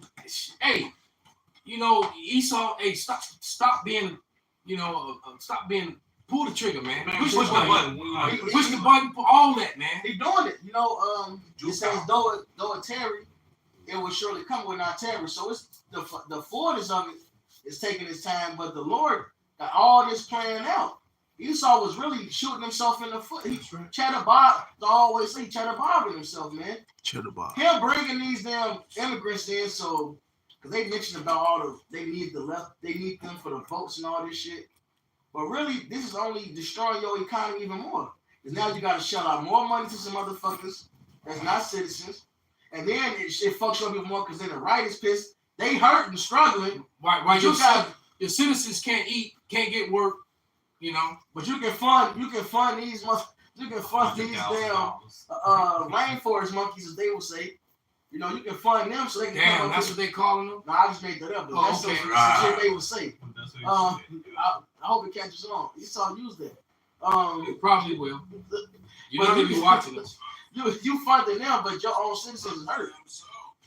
Esau, stop being, pull the trigger, man. Push the button. Push the button for all that, man. He doing it. It says though it tarry, it will surely come when not tarry. So it's the fullness of it is taking its time, but the Lord got all this planned out. Esau was really shooting himself in the foot. He always say chatterbobbing himself, man. Him bringing these damn immigrants in, so because they mentioned about they need them for the votes and all this shit. But really, this is only destroying your economy even more. Because now you got to shell out more money to some motherfuckers that's not citizens. And then it fucks up even more because then the right is pissed. They hurt and struggling. Why your citizens can't eat, can't get work, But you can fund these You can fund these damn rainforest monkeys, as they will say. You know, you can fund them so they can Damn, come up that's with. what they calling them. No, I just made that up. But Oh, that's okay. some shit they would say. Um, I hope it catches on. Esau use that. It probably will. You know they be watching us. You funding them, but your own citizens is hurt.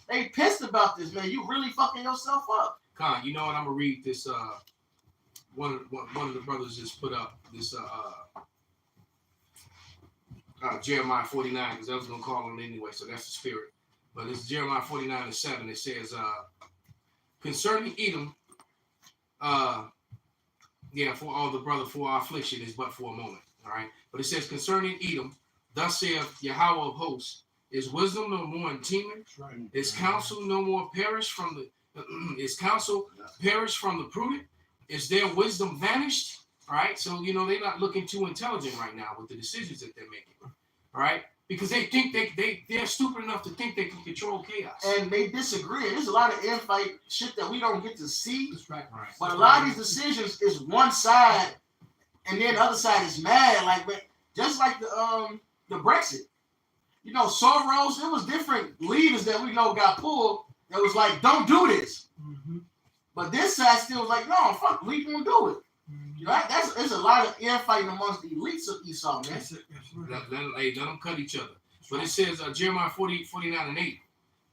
They pissed about this, man. You really fucking yourself up. Con, you know what? I'm gonna read this. One of the brothers just put up this Jeremiah 49 because I was gonna call him anyway. So that's the spirit. But it's Jeremiah 49:7. It says, concerning Edom, for all the brother, for our affliction is but for a moment. All right. But it says, concerning Edom, thus saith Yahweh of hosts, is wisdom no more in Teman? Is counsel no more perish from the is counsel perish from the prudent? Is their wisdom vanished? All right. So you know they're not looking too intelligent right now with the decisions that they're making. All right. Because they think they're stupid enough to think they can control chaos. And they disagree. There's a lot of infight shit that we don't get to see. That's right. But a lot of these decisions is one side, and then the other side is mad. Like, just like the Brexit. You know, Soros. It was different leaders that we know got pulled. That was like, don't do this. Mm-hmm. But this side still was like, no, fuck, we gonna do it. You know, there's a lot of infighting amongst the elites of Esau, man. Let them cut each other. But it says Jeremiah 49:8.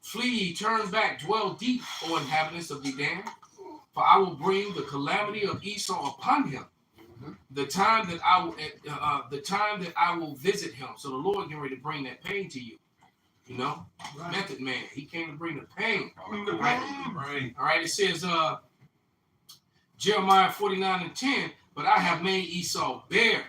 Flee ye, turn back, dwell deep, O inhabitants of Edom, for I will bring the calamity of Esau upon him. The time that I will visit him. So the Lord getting ready to bring that pain to you. You know, method man. He came to bring the pain. right. All right. It says Jeremiah 49:10. But I have made Esau bare.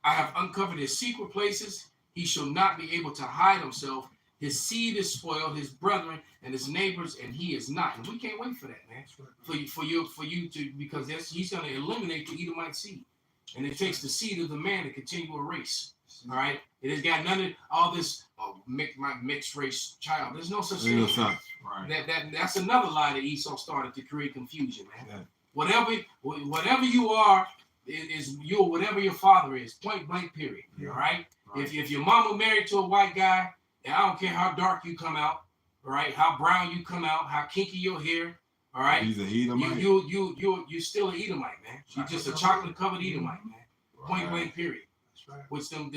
I have uncovered his secret places. He shall not be able to hide himself. His seed is spoiled, his brethren and his neighbors, and he is not. And we can't wait for that, man. For you to, because he's going to eliminate the Edomite seed. And it takes the seed of the man to continue a race. All right. It has got none of all this mixed race child. There's no such thing. Right. That's another lie that Esau started to create confusion, man. Yeah. Whatever you are is you whatever your father is. Point blank. Period. Yeah. All right. If your mama married to a white guy, and I don't care how dark you come out, all right, how brown you come out, how kinky your hair, all right. He's a Edomite. You're still an Edomite, man. You're just a chocolate covered Edomite, man. Point blank. Period. Which them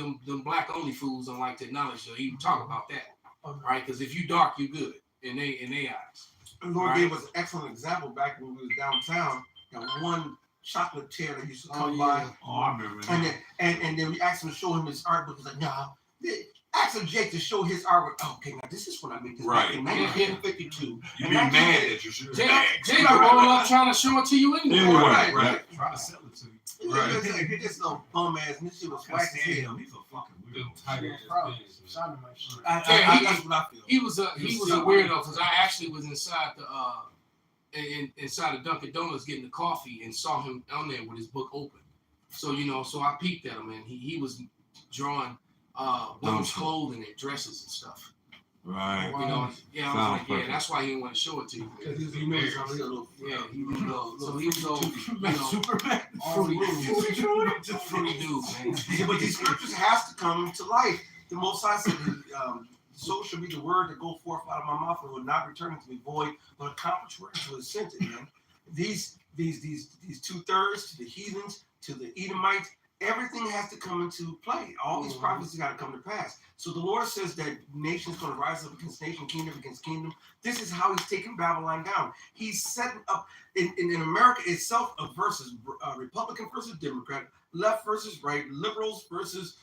black only fools don't like to acknowledge or even talk about that. All right, because if you dark, you good in their eyes. The Lord gave us an excellent example back when we was downtown. That one chocolatier that used to come by. Oh, I remember that. And then we asked him to show him his art book. He's like, nah. Ask him Jake to show his artwork. Oh, okay, now this is when I made this back in 1952. You be mad that you should. Jake roll up trying to show it to you anyway. Right. Trying to sell it to you. Right. This little bum ass, and this shit was whack as hell. He's a fucking The weirdo. tiger Sounded like shit. That's what I feel. He was a weirdo because I actually was inside inside of Dunkin' Donuts getting the coffee and saw him on there with his book open. So so I peeked at him and he was drawing women's clothing and dresses and stuff. Right. You know, yeah, I was like, that's why he didn't want to show it to you. Because he's married, so he's a little. Yeah, he was so he was old, Superman. fruity dude, man. Yeah, but these scriptures has to come to life. The Most High said, "So shall be the word that go forth out of my mouth, and will not return to me void, but accomplish where it was sent it." Man, these 2/3 to the heathens, to the Edomites, everything has to come into play. All these prophecies got to come to pass. So the Lord says that nation's going to rise up against nation, kingdom against kingdom. This is how he's taking Babylon down. He's setting up in America itself a versus Republican versus Democrat, left versus right, liberals versus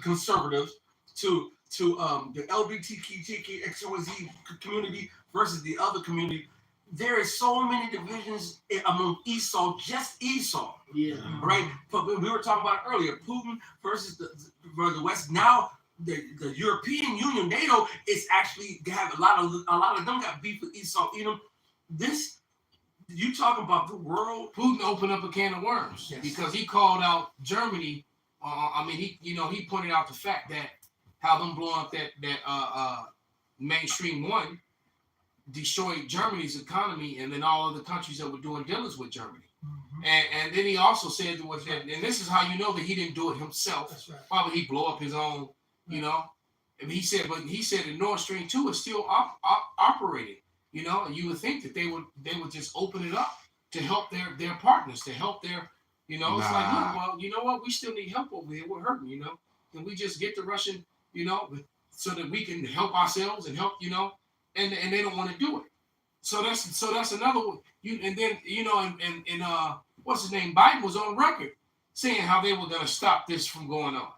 conservatives, to the LGBTQ XYZ community versus the other community. There is so many divisions among Esau, just Esau. Yeah. Right? But we were talking about it earlier, Putin versus the West. Now the European Union, NATO, is actually have a lot of them got beef with Esau. This you talking about the world? Putin opened up a can of worms because he called out Germany. He pointed out the fact that how them blowing up that mainstream one destroyed Germany's economy and then all other countries that were doing dealings with Germany. And then he also said that was that, and this is how you know that he didn't do it himself. That's right. Why would he blow up his own? You know, and he said that Nord Stream 2 is still operating. You know, and you would think that they would just open it up to help their partners, to help their, you know, it's like, look, well, you know what, we still need help over here. We're hurting, you know. Can we just get the Russian, you know, so that we can help ourselves and help, you know, and they don't want to do it. So that's another one. And then, you know, and what's his name? Biden was on record saying how they were gonna stop this from going on.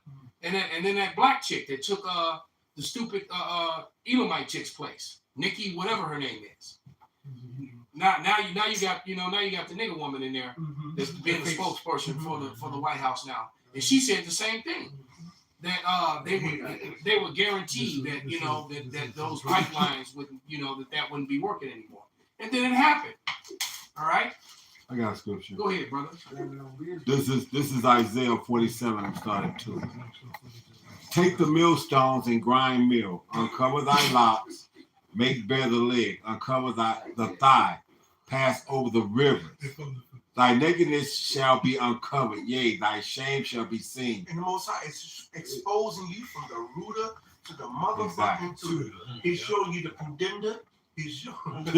And then that black chick that took the stupid Edomite chick's place, Nikki, whatever her name is. Now you got the nigger woman in there that's being a spokesperson for the White House now, and she said the same thing, that they would guarantee that, you know, that those pipelines would, you know, that wouldn't be working anymore, and then it happened. All right. I got a scripture. Go ahead, brother. This is Isaiah 47. I'm starting 2. Take the millstones and grind meal. Uncover thy locks. Make bare the leg. Uncover the thigh. Pass over the rivers. Thy nakedness shall be uncovered. Yea, thy shame shall be seen. And the Most High is exposing you from the rooter to the motherfucking tutor. He's showing you the contender. He's showing. Go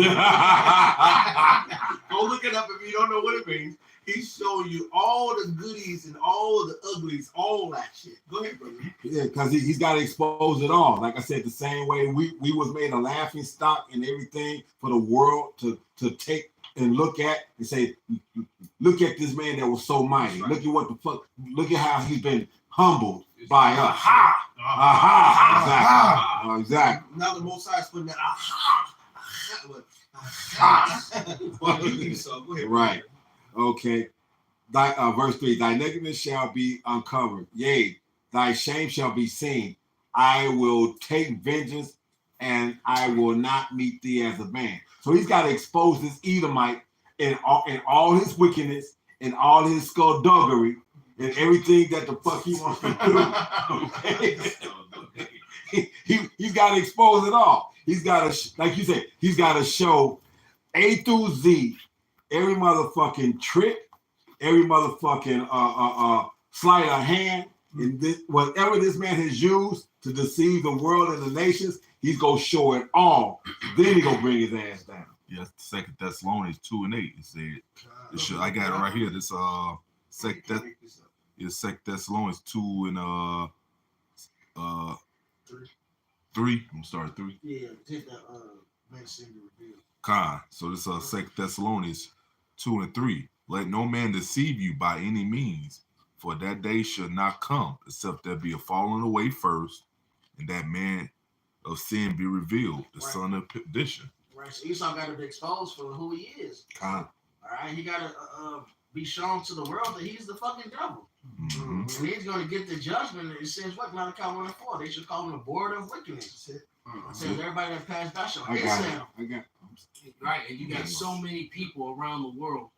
look it up if you don't know what it means. He's showing you all the goodies and all the uglies, all that shit. Go ahead, brother. Yeah, because he's got to expose it all. Like I said, the same way we was made a laughing stock and everything for the world to take and look at and say, look at this man that was so mighty. Look at what the fuck. Look at how he's been humbled by us. Aha! Aha! Exactly. Now the Most High is putting that aha. Right. Okay. Verse 3. Thy nakedness shall be uncovered. Yea, thy shame shall be seen. I will take vengeance, and I will not meet thee as a man. So he's got to expose this Edomite in all his wickedness and all his skullduggery and everything that the fuck he wants to do. Okay? He's got to expose it all. He's got to, like you said, he's got to show A through Z every motherfucking trick, every motherfucking sleight of hand, and whatever this man has used to deceive the world and the nations, he's gonna show it all. Then he gonna bring his ass down. Yes, 2 Thessalonians 2:8. It said, I got it right here. This 2 Thessalonians 2 and 3. I'm sorry, 3. Yeah, take that medicine reveal. So this 2 Thessalonians 2 and 3. Let no man deceive you by any means, for that day should not come, except there be a falling away first, and that man of sin be revealed, the son of perdition. Right, so Esau got to be exposed for who he is. All right, he got to be shown to the world that he's the fucking devil. Mm-hmm. And he's going to get the judgment. It says what? Malachi 1 and 4. They should call him the board of wickedness. It says everybody that passed by shall hate him. Right, and you got so many people around the world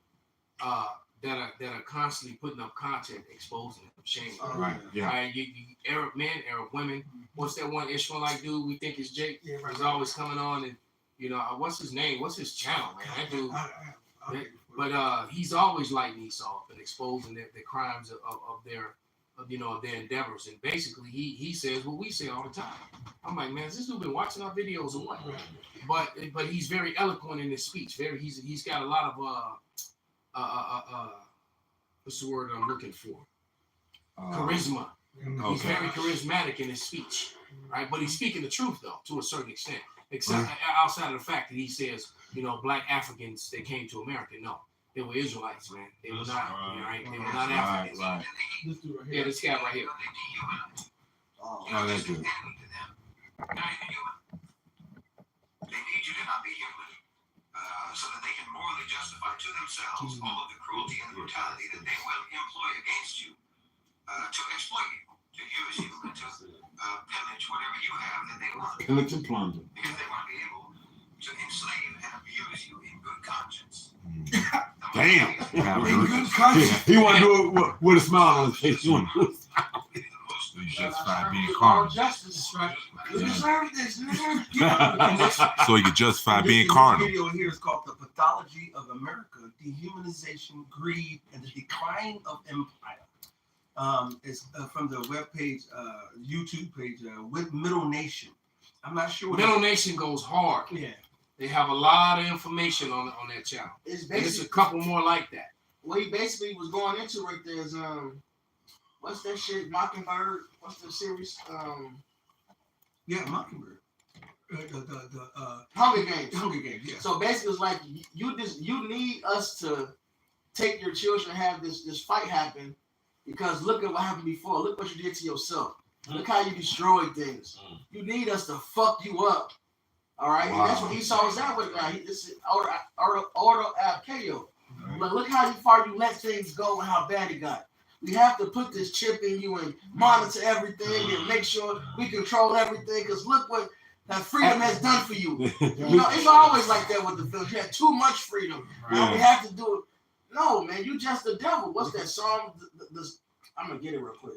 that are constantly putting up content exposing them, shaming them. Right, yeah. Right, you Arab men, Arab women. What's that one Ishmaelite dude we think is Jake? Yeah, right. He's always coming on and, you know, what's his name? What's his channel, man? That dude. But he's always lighting Esau up and exposing the crimes of their endeavors. And basically, he says what we say all the time. I'm like, man, has this dude been watching our videos or what? But he's very eloquent in his speech. He's got a lot of what's the word I'm looking for? Charisma. He's very charismatic in his speech, right? But he's speaking the truth though, to a certain extent. Except outside of the fact that he says, you know, black Africans that came to America. No, they were Israelites, man. They were not, right? They were not Africans. Right. Yeah, this guy right here. Oh, that's good. They need you to not be human, so that they can morally justify to themselves all of the cruelty and the brutality that they will employ against you, to exploit you, to use you, and to pillage whatever you have that they want. Pillage and plunder. Because they want to be able to enslave and abuse you in good conscience. Damn. In good conscience. He want to do it with a smile on his face. The most justify being All carnal. justice. Right. You deserve this, man. So he could justify And being this carnal. video here is called "The Pathology of America: Dehumanization, Greed, and the Decline of Empire." It's from the webpage, YouTube page, with Middle Nation. I'm not sure. Middle Nation goes hard. Yeah. They have a lot of information on that channel. It's And it's a basically couple more like that. what he basically was going into right there is what's that shit? Mockingbird. What's the series? Yeah, Mockingbird. Hunger Games. Hunger Games. Yeah. So basically, it's like you need us to take your children and have this fight happen because look at what happened before. Look what you did to yourself. Look how you destroyed things. You need us to fuck you up. All right, Wow. and that's what Esau was at with now. This is order ab KO. But look how far you let things go and how bad it got. We have to put this chip in you and monitor everything and make sure we control everything. Because look what that freedom has done for you. You know, it's always like that with the film. You had too much freedom. Now we have to do it. No, man, you just the devil. What's that Psalm? I'm gonna get it real quick.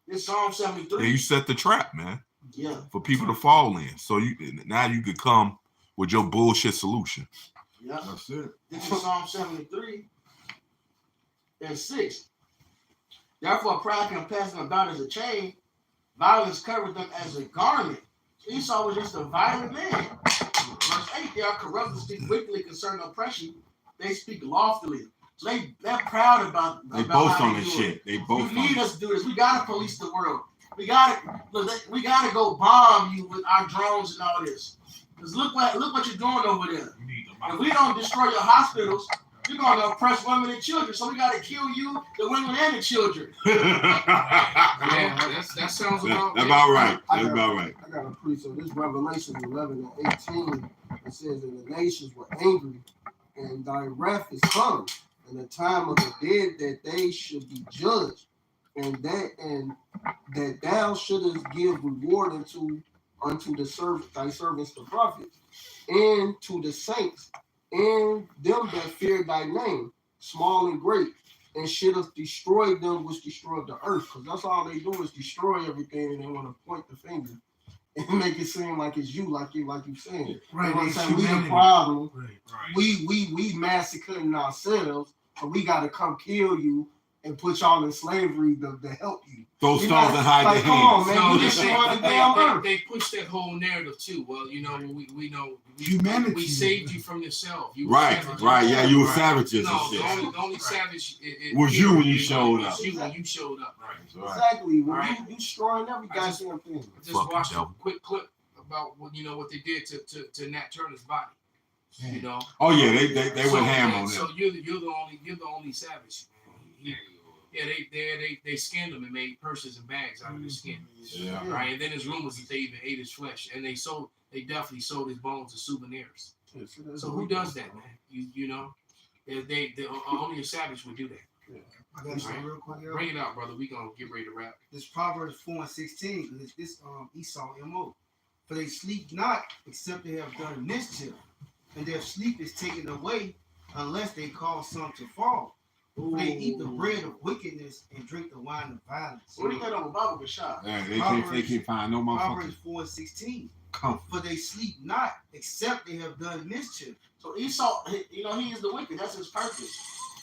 It's Psalm 73. Yeah, you set the trap, man, Yeah. for people to fall in. So you could come with your bullshit solution. Yeah. That's it. This is Psalm 73 and 6. Therefore, pride can pass them about as a chain. Violence covered them as a garment. Esau was just a violent man. Verse 8, they are corrupt and speak wickedly concerning oppression. They speak loftily. So they're proud about They about both how on they this do it. shit. They both You on need it. us to do this. We gotta police the world. We gotta go bomb you with our drones and all this. Cause look what you're doing over there. If we don't destroy your hospitals, you're gonna oppress women and children. So we gotta kill you, the women and the children. Yeah, that sounds about That's about right. That's about right. I got a precept. So this Revelation 11 and 18. It says, "And the nations were angry, and thy wrath is come, and the time of the dead that they should be judged, and that thou shouldest give reward unto thy servants the prophets, and to the saints, and them that fear thy name, small and great, and shouldest destroy them which destroy the earth." Because that's all they do is destroy everything, and they want to point the finger and make it seem like it's you, like you saying. Right. You know what I'm It's saying? We the humanity. problem. Right. We massacring ourselves, but we gotta come kill you and put y'all in slavery to help you. Throw You stones know, and hide like, their come on, hands. man. No, You they, destroyed the damn earth. they push that whole narrative too. Well, you know, we know Humanity. we saved you from yourself. You were Right, savages. right. Yeah, you were Right. savages No, and the shit. only savage Was you when you it showed was up. You when you showed up. Right. Right. Exactly. When Right. you destroying every I just- goddamn thing. I just Fucking watched a devil. quick clip about what what they did to Nat Turner's body. You know. Oh yeah, they So, went ham on So them. you're the only savage. They skinned him and made purses and bags out of his skin. Yeah. Right, and then there's rumors that they even ate his flesh, and they definitely sold his bones as souvenirs. So who does that, man? You know, they only a savage would do that. I got something real quick. Yo. Bring it out, brother. We gonna get ready to wrap. This Proverbs 4 and 16 is this Esau MO. For they sleep not except they have done mischief, and their sleep is taken away unless they cause some to fall. For they eat the bread of wickedness and drink the wine of violence. What do you got on Bible shot? Yeah, they can't find no Proverbs motherfuckers. 4 and 16. Comfort. For they sleep not except they have done mischief. So Esau, he is the wicked. That's his purpose.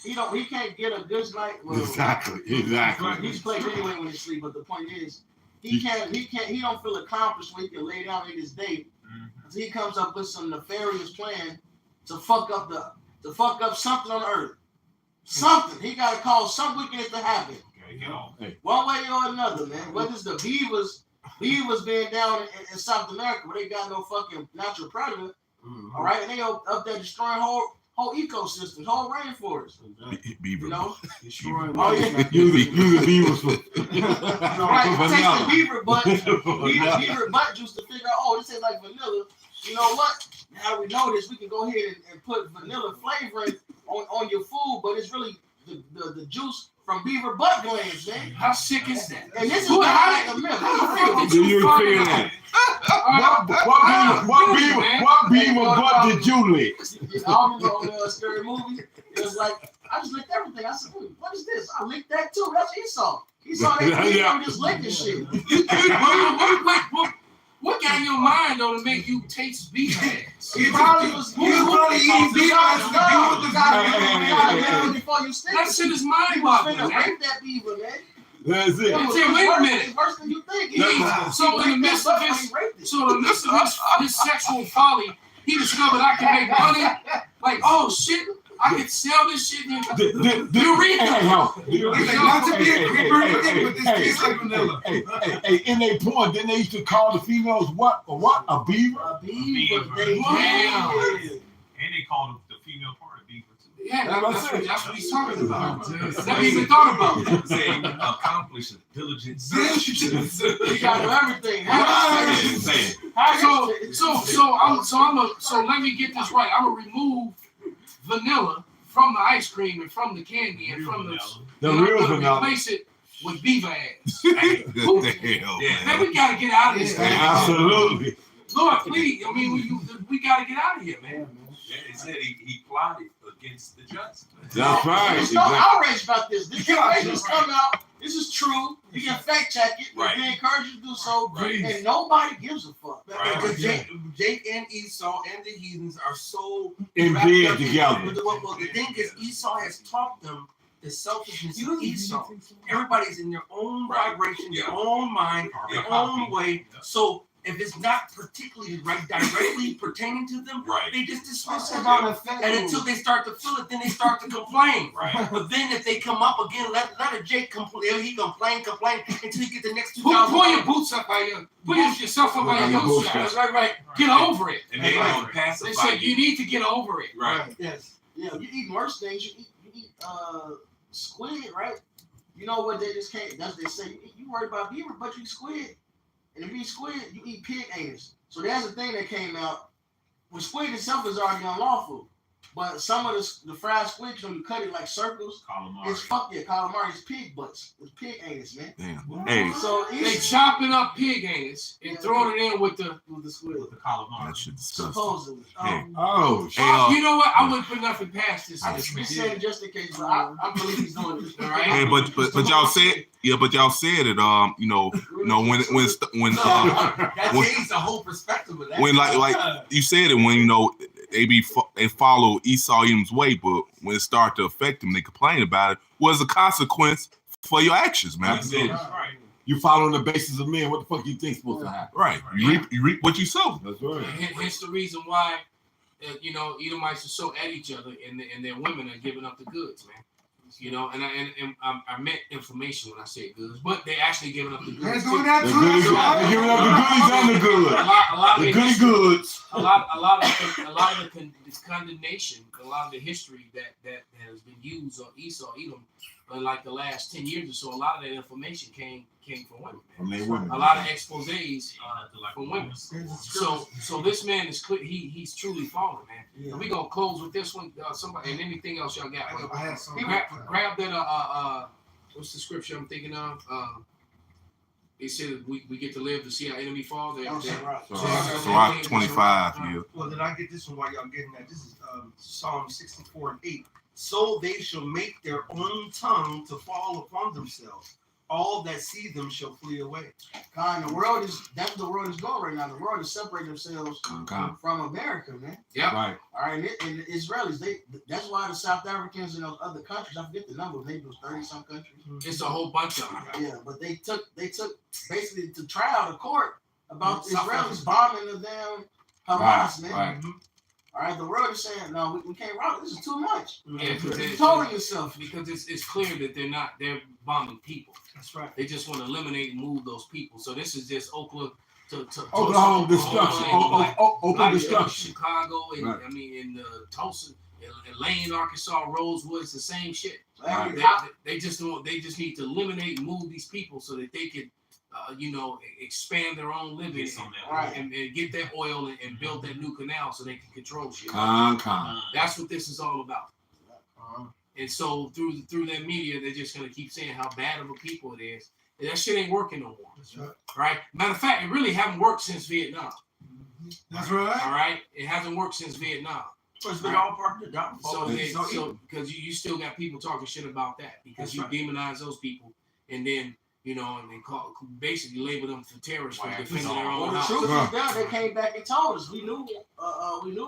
He can't get a good night. Well, Exactly. He's played anyway when he sleep. But the point is, he don't feel accomplished when he can lay down in his day. So he comes up with some nefarious plan to fuck up something on earth. Something. He got to cause some wickedness to happen. One way or another, man. Whether it's the beavers being down in South America where they got no fucking natural predator, all right, and they up there destroying whole ecosystems, whole rainforests. Beaver. You know, Destroying oh yeah, Use the beavers for right. Take the beaver butt juice to figure out. Oh, this is like vanilla. You know what? Now we know this. We can go ahead and put vanilla flavoring on your food, but it's really the juice from beaver butt glands, man. How sick is that? And this is Who- not how like a milk. how the fuck Do you find feel out? that? What beaver butt did you lick? I remember on a scary movie. It was like I just licked everything. I said, "What is this?" I licked that too. That's Esau. Esau that just licking shit. What got in your mind though to make you taste beef ass? He probably was eating beef ass before you stick. That shit is mind He was boggling. finna rape that beaver, man. That's it. Wait a minute. It's worse than you think. So in the midst of his sexual folly, he discovered I can make money. Like, oh shit, I can sell this shit. Not to be a creeper, but this tastes like vanilla. Hey, in their porn, then they used to call the females what? A beaver? A beaver. And they called the female part of beaver too. Yeah, that's what he's talking about. Never even thought about. Saying accomplish diligence. You got to do everything. So let me get this right. I'm gonna remove vanilla from the ice cream and from the candy and from the real vanilla. Replace it with beaver ass. What the hell? Man, we gotta get out of this thing. Absolutely. Lord, please. I mean, we gotta get out of here, man. Yeah, he said he plotted against the just. That's right. There's no outrage about this. This information has come out. This is true. You can fact check it. Right. We encourage you to do so. Right. And nobody gives a fuck. Because Jake and Esau and the heathens are so In bed together. Well, the thing is, Esau has taught them the selfishness of Esau. Everybody's in their own vibration, their own mind, their own way. So if it's not particularly directly pertaining to them, they just dismiss it. And until they start to feel it, then they start to complain. But then if they come up again, let a Jake complain. He complain until you get the next 2,000. Pull your boots up by your, put yourself up by your bootstraps. Right. Get over it. And they said you need to get over it. Right. Yes. Yeah. You eat worse things. You eat squid, right? You know what they just can't. That's what they say. You worried about beaver, but you eat squid. And if you eat squid, you eat pig anus. So there's a thing that came out. Well, squid itself is already unlawful. But some of the fried squid, when you cut it like circles, it's calamari. It's pig butts. It's pig anus, man. Damn. Hey. So they chopping up pig anus and throwing it in with the squid. With the calamari. That shit disgusting. Supposedly. Hey. You know what? I wouldn't put nothing past this. I just said just in case, but I believe he's doing this. All right. Hey, but y'all said y'all said it. When that changed the whole perspective of that. when like you said it when they follow Esau Edom's way, but when it start to affect them, they complain about it. What's the consequence for your actions, man? That's it. You follow the basis of men. What the fuck you think supposed to happen? Right. You reap what you sow. That's right. Hence the reason why, Edomites are so at each other, and their women are giving up the goods, man. I meant information when I said goods, but they actually giving up the goods. They're doing that too. They're giving up the goodies and the goods. The goody goods. A lot of the condemnation, a lot of the history that has been used on Esau, Edom, in like the last 10 years or so, a lot of that information came from women. From their women. A lot of exposés from women. So this man is clear. He's truly fallen, man. Yeah. And we gonna close with this one. Somebody and anything else y'all got. I had some. Grab that. What's the scripture I'm thinking of? They said we get to live to see our enemy fall. Sirach 25. Yeah. Well, then I get this one while y'all getting that. This is Psalm 64:8. So they shall make their own tongue to fall upon themselves. All that see them shall flee away. God, that's the world is going right now. The world is separating themselves from America, man. Yeah. Right. All right, and the Israelis, that's why the South Africans and those other countries, I forget the number, maybe it was 30-some countries. It's a whole bunch of them. Yeah, but they took basically to trial to court about the Israelis bombing the damn Hamas, man. Right. All right, the world is saying, no, we can't rock. This is too much. Yeah, you're told yourself. Because it's clear that they're bombing people. That's right. They just want to eliminate and move those people. So this is just Oklahoma Oklahoma destruction. Open destruction. Chicago and right. in Tulsa, in Lane, Arkansas, Rosewood, it's the same shit. Right. They just need to eliminate and move these people so that they can expand their own living and get that oil and build that new canal so they can control shit. That's what this is all about. And so through their media, they're just gonna keep saying how bad of a people it is. That shit ain't working no more. That's right. Right? Matter of fact, it really haven't worked since Vietnam. That's right. All right? It hasn't worked since Vietnam. So it's been all part of the downfall. So because you still got people talking shit about that because you demonize those people and then and they basically label them for terrorists for defending their own house. The truth is that they came back and told us. We knew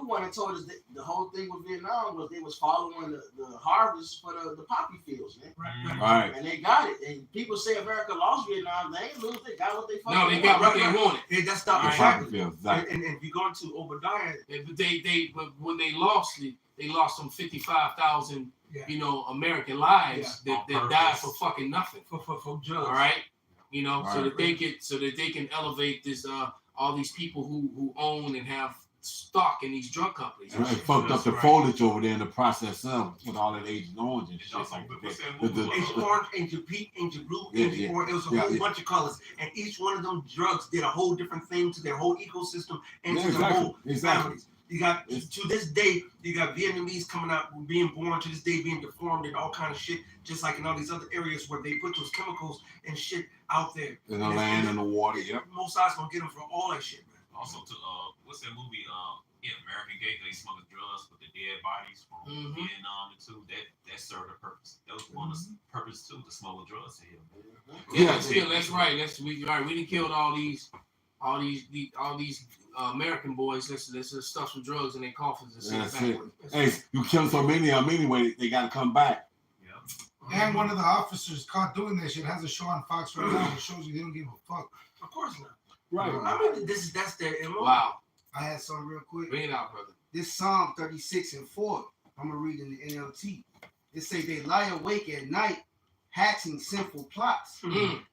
when they told us that the whole thing with Vietnam was they was following the harvest for the poppy fields, man. Right. And they got it. And people say America lost Vietnam. They ain't lose. They got what they fucking No, they got what they wanted. That's not Exactly. And if you go into Obadiah, But when they lost it, they lost some 55,000 American lives that died for fucking nothing. For drugs. All right, so that they can elevate this all these people who own and have stock in these drug companies. And they fucked up the foliage over there in the process of with all that Agent Orange and shit. Agent Orange, Agent Pink, Agent Blue, Agent Orange. It was a whole bunch of colors, and each one of them drugs did a whole different thing to their whole ecosystem and to the whole families. You got to this day, you got Vietnamese coming out, being born to this day, being deformed and all kind of shit, just like in all these other areas where they put those chemicals and shit out there. In the land and the water, yep. Most sides gonna get them for all that shit, man. Also, to what's that movie? American Gate. They smuggled drugs with the dead bodies from Vietnam and too. That served a purpose. That was one of the purpose too, to smuggle drugs to here. That's right. We done killed all these American boys. Let's just stuff some drugs in their coffins and send it backwards. Hey, you killed so many of them anyway. They got to come back. Yeah. And one of the officers caught doing that shit has a show on Fox right now that shows you they don't give a fuck. Of course not. Right. I mean, that's their MO. Wow. I had something real quick. Bring it out, brother. This Psalm 36:4. I'm gonna read in the NLT. It say they lie awake at night, hatching sinful plots.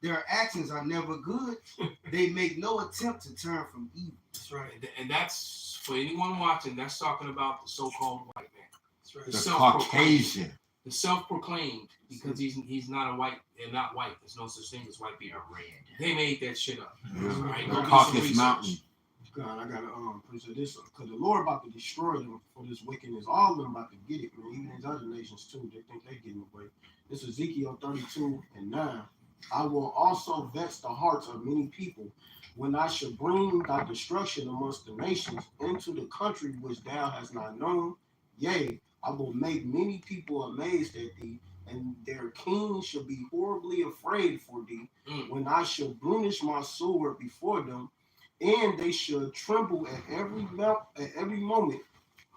Their actions are never good. They make no attempt to turn from evil. That's right. And that's for anyone watching. That's talking about the so-called white man. That's right. The Caucasian. The self-proclaimed, because he's not a white. They're not white. There's no such thing as white people. They made that shit up. Right? The Caucasus Mountain. God, I gotta appreciate this because the Lord about to destroy them for this wickedness. All of them about to get it, man. Even these other nations too. They think they getting away. This is Ezekiel 32:9. I will also vex the hearts of many people when I shall bring thy destruction amongst the nations into the country which thou hast not known. Yea, I will make many people amazed at thee, and their kings shall be horribly afraid for thee. When I shall burnish my sword before them, and they shall tremble at every moment,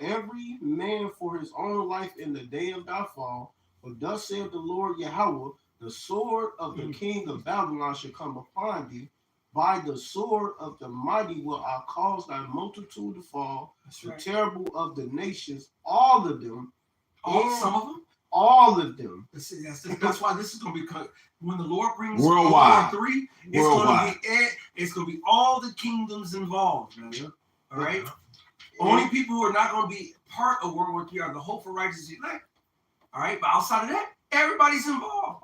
every man for his own life in the day of thy fall. For thus saith the Lord Yahweh, the sword of the king of Babylon shall come upon thee. By the sword of the mighty will I cause thy multitude to fall. That's the terrible of the nations, all of them. Some of them? All of them. That's why this is going to be when the Lord brings worldwide. War 3, it's going to be all the kingdoms involved, man. All right? Only people who are not going to be part of World War 3 are the hope for righteous elect. All right? But outside of that, everybody's involved.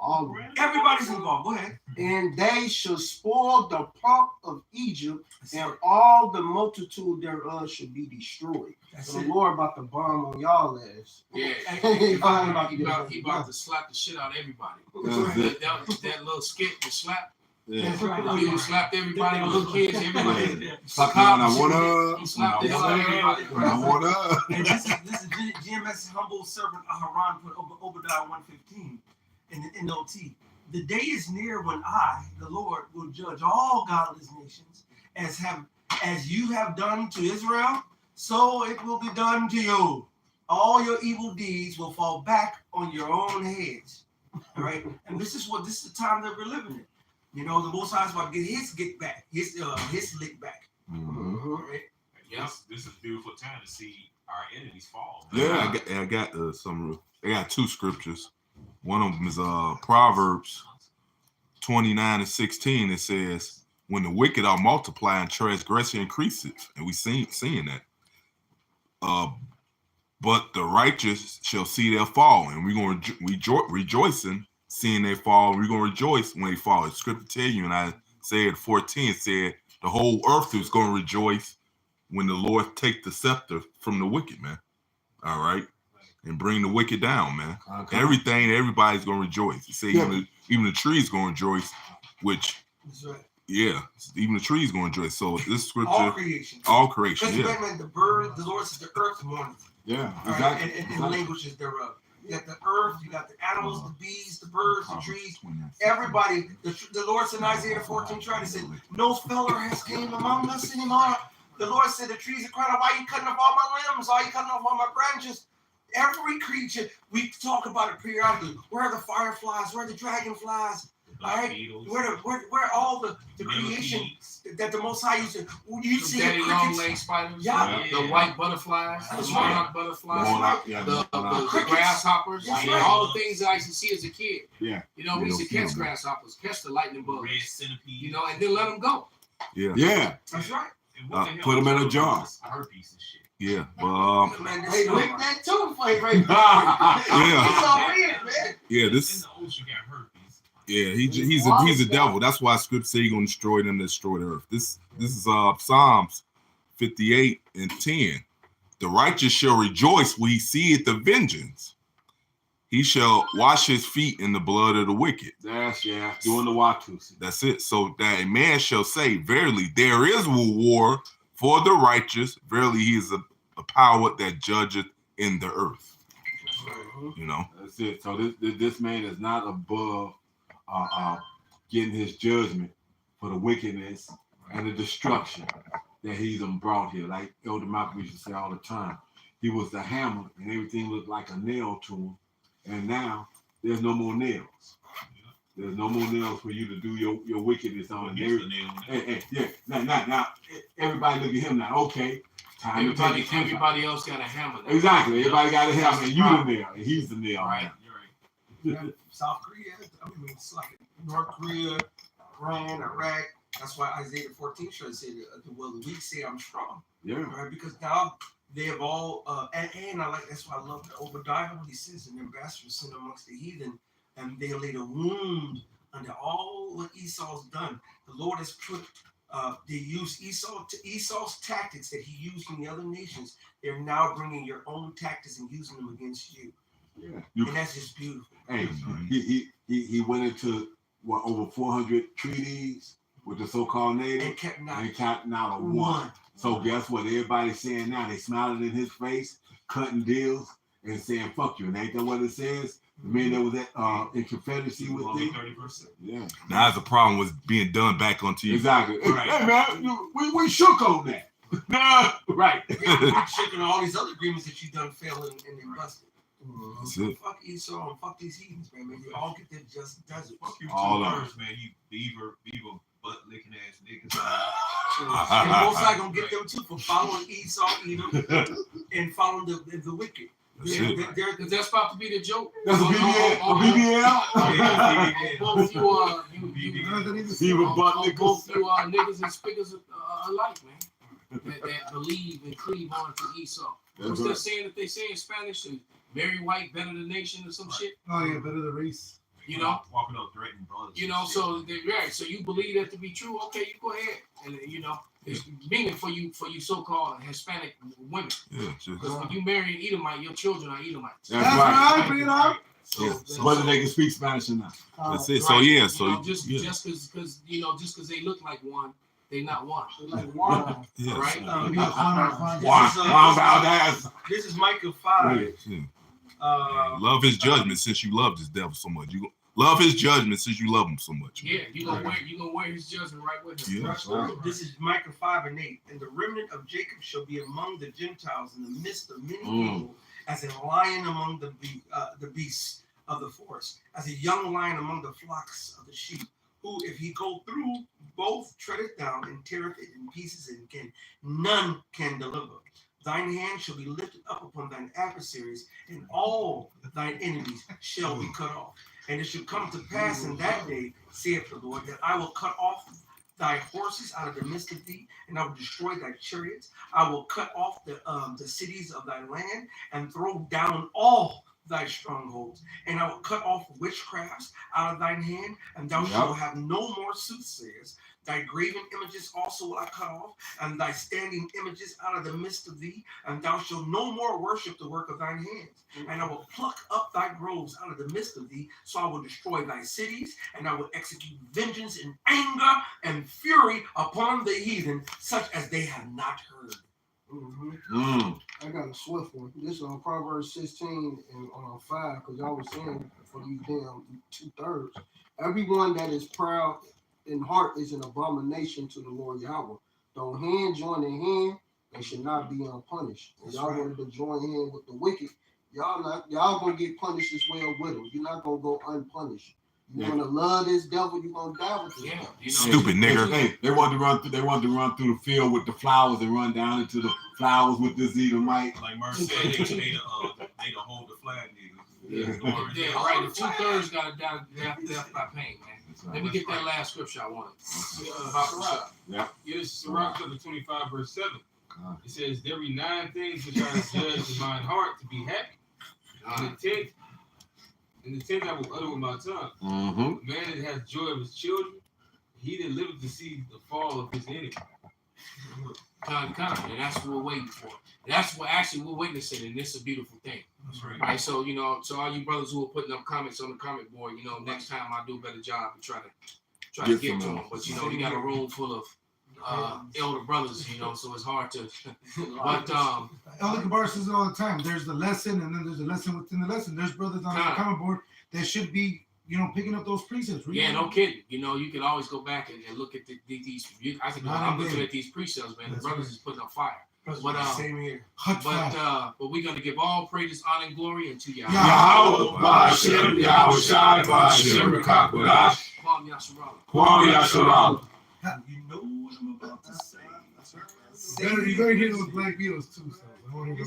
Everybody's involved. Go ahead. And they shall spoil the pomp of Egypt, and all the multitude thereof shall be destroyed. So the Lord about to bomb on y'all ass. Yeah, he about to slap the shit out of everybody. That little skit, the slap. Yeah. He slapped everybody, little kids, everybody. Slap when I wanna. He slapped the hell out of everybody. When I wanna. And this is GMS's humble servant Aharon put Obadiah 1:15 in the NLT. The day is near when I, the Lord, will judge all godless nations as you have done to Israel, so it will be done to you. All your evil deeds will fall back on your own heads. All right, and this is the time that we're living in. You know, the Most High is about to get his lick back. Right? Yeah, this is a beautiful time to see our enemies fall. Yeah, I got some. I got two scriptures. One of them is Proverbs 29:16. It says, "When the wicked are multiplying, transgression increases," and we seeing that. But the righteous shall see their fall, and we're going to rejoicing seeing they fall. We're going to rejoice when they fall. The scripture tell you, and Isaiah 14 said, the whole earth is going to rejoice when the Lord take the scepter from the wicked, man. All right. And bring the wicked down, man. Okay. Everybody's going to rejoice. You say even the trees going to rejoice which That's right. yeah, even the trees going to dress. So this scripture, All creation. Yeah. Because the bird, the Lord says the earth mourneth. Yeah, All right, exactly. and the languages thereof. You got the earth, you got the animals, the bees, the birds, the trees. Everybody, the Lord said in Isaiah 14, trying to say, no feller has came among us anymore. The Lord said the trees are crying out, why are you cutting off all my limbs? Why are you cutting off all my branches? Every creature, we talk about it periodically. Where are the fireflies? Where are the dragonflies? All right, where all the creation that the Most High used to, you see the long leg spiders, the white butterflies, the monarch butterflies, the grasshoppers, all the things that I used to see as a kid. Yeah, you know, we used to catch grasshoppers, catch the lightning bugs, red centipede, you know, and then let them go. Yeah, that's right. Put them in a jar. Herpes and shit. Yeah, hey, lick that too before you break. Yeah, this. In the ocean got herpes. Yeah, he's a devil. That's why scripture say he's gonna destroy them that destroy the earth. This is Psalms 58 and 10. The righteous shall rejoice when he seeth the vengeance. He shall wash his feet in the blood of the wicked. Doing the Watusi. That's it. So that a man shall say, verily, there is war for the righteous. Verily, he is a power that judgeth in the earth. You know. That's it. So this man is not above getting his judgment for the wickedness and the destruction that he's brought here. Like Elder Malcolm used to say all the time, he was the hammer and everything looked like a nail to him. And now there's no more nails. There's no more nails for you to do your wickedness on. Now, everybody look at him now. Okay, time to take it. Everybody else got a hammer. Now. Exactly. Everybody got a hammer, and you the nail, and he's the nail. Right. You're right. South Korea, I mean, it's like North Korea, Iran, Iraq. That's why Isaiah 14 should say, "Will the weak say I'm strong?" Yeah. Right, because now they have all, and I like that's why I love the Obadiah what he says, an ambassador sent amongst the heathen, and they laid a wound under all what Esau's done. The Lord has put. They use Esau's tactics that he used in the other nations. They're now bringing your own tactics and using them against you. Yeah. And that's just beautiful. Hey, he went into over 400 treaties with the so-called natives and kept not a one. So guess what? Everybody's saying now, they smiling in his face, cutting deals, and saying "fuck you." And ain't that what it says? The man that was at in Confederacy with them. 30%. Yeah. Now the problem was being done back onto you. Exactly. Right. Hey man, we shook on that. Nah, right. Yeah, shaking all these other agreements that you done failed and they busted. That's it. Fuck Esau and fuck these heathens, man. They all get their just desert. Fuck you, all two of birds, man. You beaver butt licking ass niggas. And most likely gonna get them too for following Esau, Edom, and following the wicked. Because that's about to be the joke. That's a BBL. Both Beaver butt niggas. Both you niggas and spiggers alike, man. That believe and cleave on to Esau. What's that saying that they say in Spanish? Very white, better the nation, or some shit. Oh yeah, better the race. You know, walking up threatening brothers. You know, so right. So you believe that to be true? Okay, you go ahead, and you know, it's meaning for you so-called Hispanic women. Yeah, because when you marry an Edomite, your children are Edomites. That's right. Bring it up. Whether they can speak Spanish or not. That's it. Right. So yeah, so just because you know, just because they look like one, they not one. Like one. Yeah. Right. This is Micah 5. Yeah. Love his judgment since you love this devil so much. You love his judgment since you love him so much. Yeah, you gonna wear his judgment right with him. Yeah, right. This is Micah 5 and 8. And the remnant of Jacob shall be among the Gentiles in the midst of many people, as a lion among the beasts of the forest, as a young lion among the flocks of the sheep. Who, if he go through, both treadeth down and teareth it in pieces, and none can deliver. Thine hand shall be lifted up upon thine adversaries, and all thine enemies shall be cut off. And it shall come to pass in that day, saith the Lord, that I will cut off thy horses out of the midst of thee, and I will destroy thy chariots. I will cut off the cities of thy land, and throw down all thy strongholds, and I will cut off witchcrafts out of thine hand, and thou Yep. shalt have no more soothsayers. Thy graven images also will I cut off, and thy standing images out of the midst of thee, and thou shalt no more worship the work of thine hands. And I will pluck up thy groves out of the midst of thee, so I will destroy thy cities, and I will execute vengeance in anger and fury upon the heathen, such as they have not heard. I got a swift one. This is on Proverbs 16 and 5, because y'all was saying for these damn 2/3. Everyone that is proud in heart is an abomination to the Lord Yahweh. Though hand join in hand, they should not be unpunished. And y'all wanted to join hand with the wicked, y'all gonna get punished as well with them. You're not gonna go unpunished. You wanna love this devil, you're gonna die with this devil. Stupid nigga. They wanted to run through. They wanted to run through the field with the flowers and run down into the flowers with this Edomite. Like Merc said, they to hold the flag, nigga. Yeah, right. The 2/3 got to die death by pain, man. Let me get that last scripture I wanted. Yeah, this is Sirach chapter 25, verse 7. It says, there be 9 things which I judge in mine heart to be happy. And the 10th I will utter with my tongue. Mm-hmm. The man that has joy of his children, he that liveth to see the fall of his enemy. And that's what we're waiting for. And that's what actually we're witnessing, and it's a beautiful thing. That's right. Right. So, so all you brothers who are putting up comments on the comment board, next time I'll do a better job and try to get to them. But we got a room full of elder brothers, so it's hard to. But Elder Gabar says it all the time. There's the lesson, and then there's a lesson within the lesson. There's brothers on the comment board that should be, picking up those precepts. Yeah, no kidding. You can always go back and look at these. I'm looking at these precepts, man. The brothers is putting up fire. But same here. But we're gonna give all praises, honor, and glory unto Yahweh. Yahweh, Ba'ashem, Yahweh, Shai, Ba'ashem, Rekakwadash, Kwam Yasharala. Kwam Yasharala. You know what I'm about to say. You better hear those black Beatles too. So I want to go.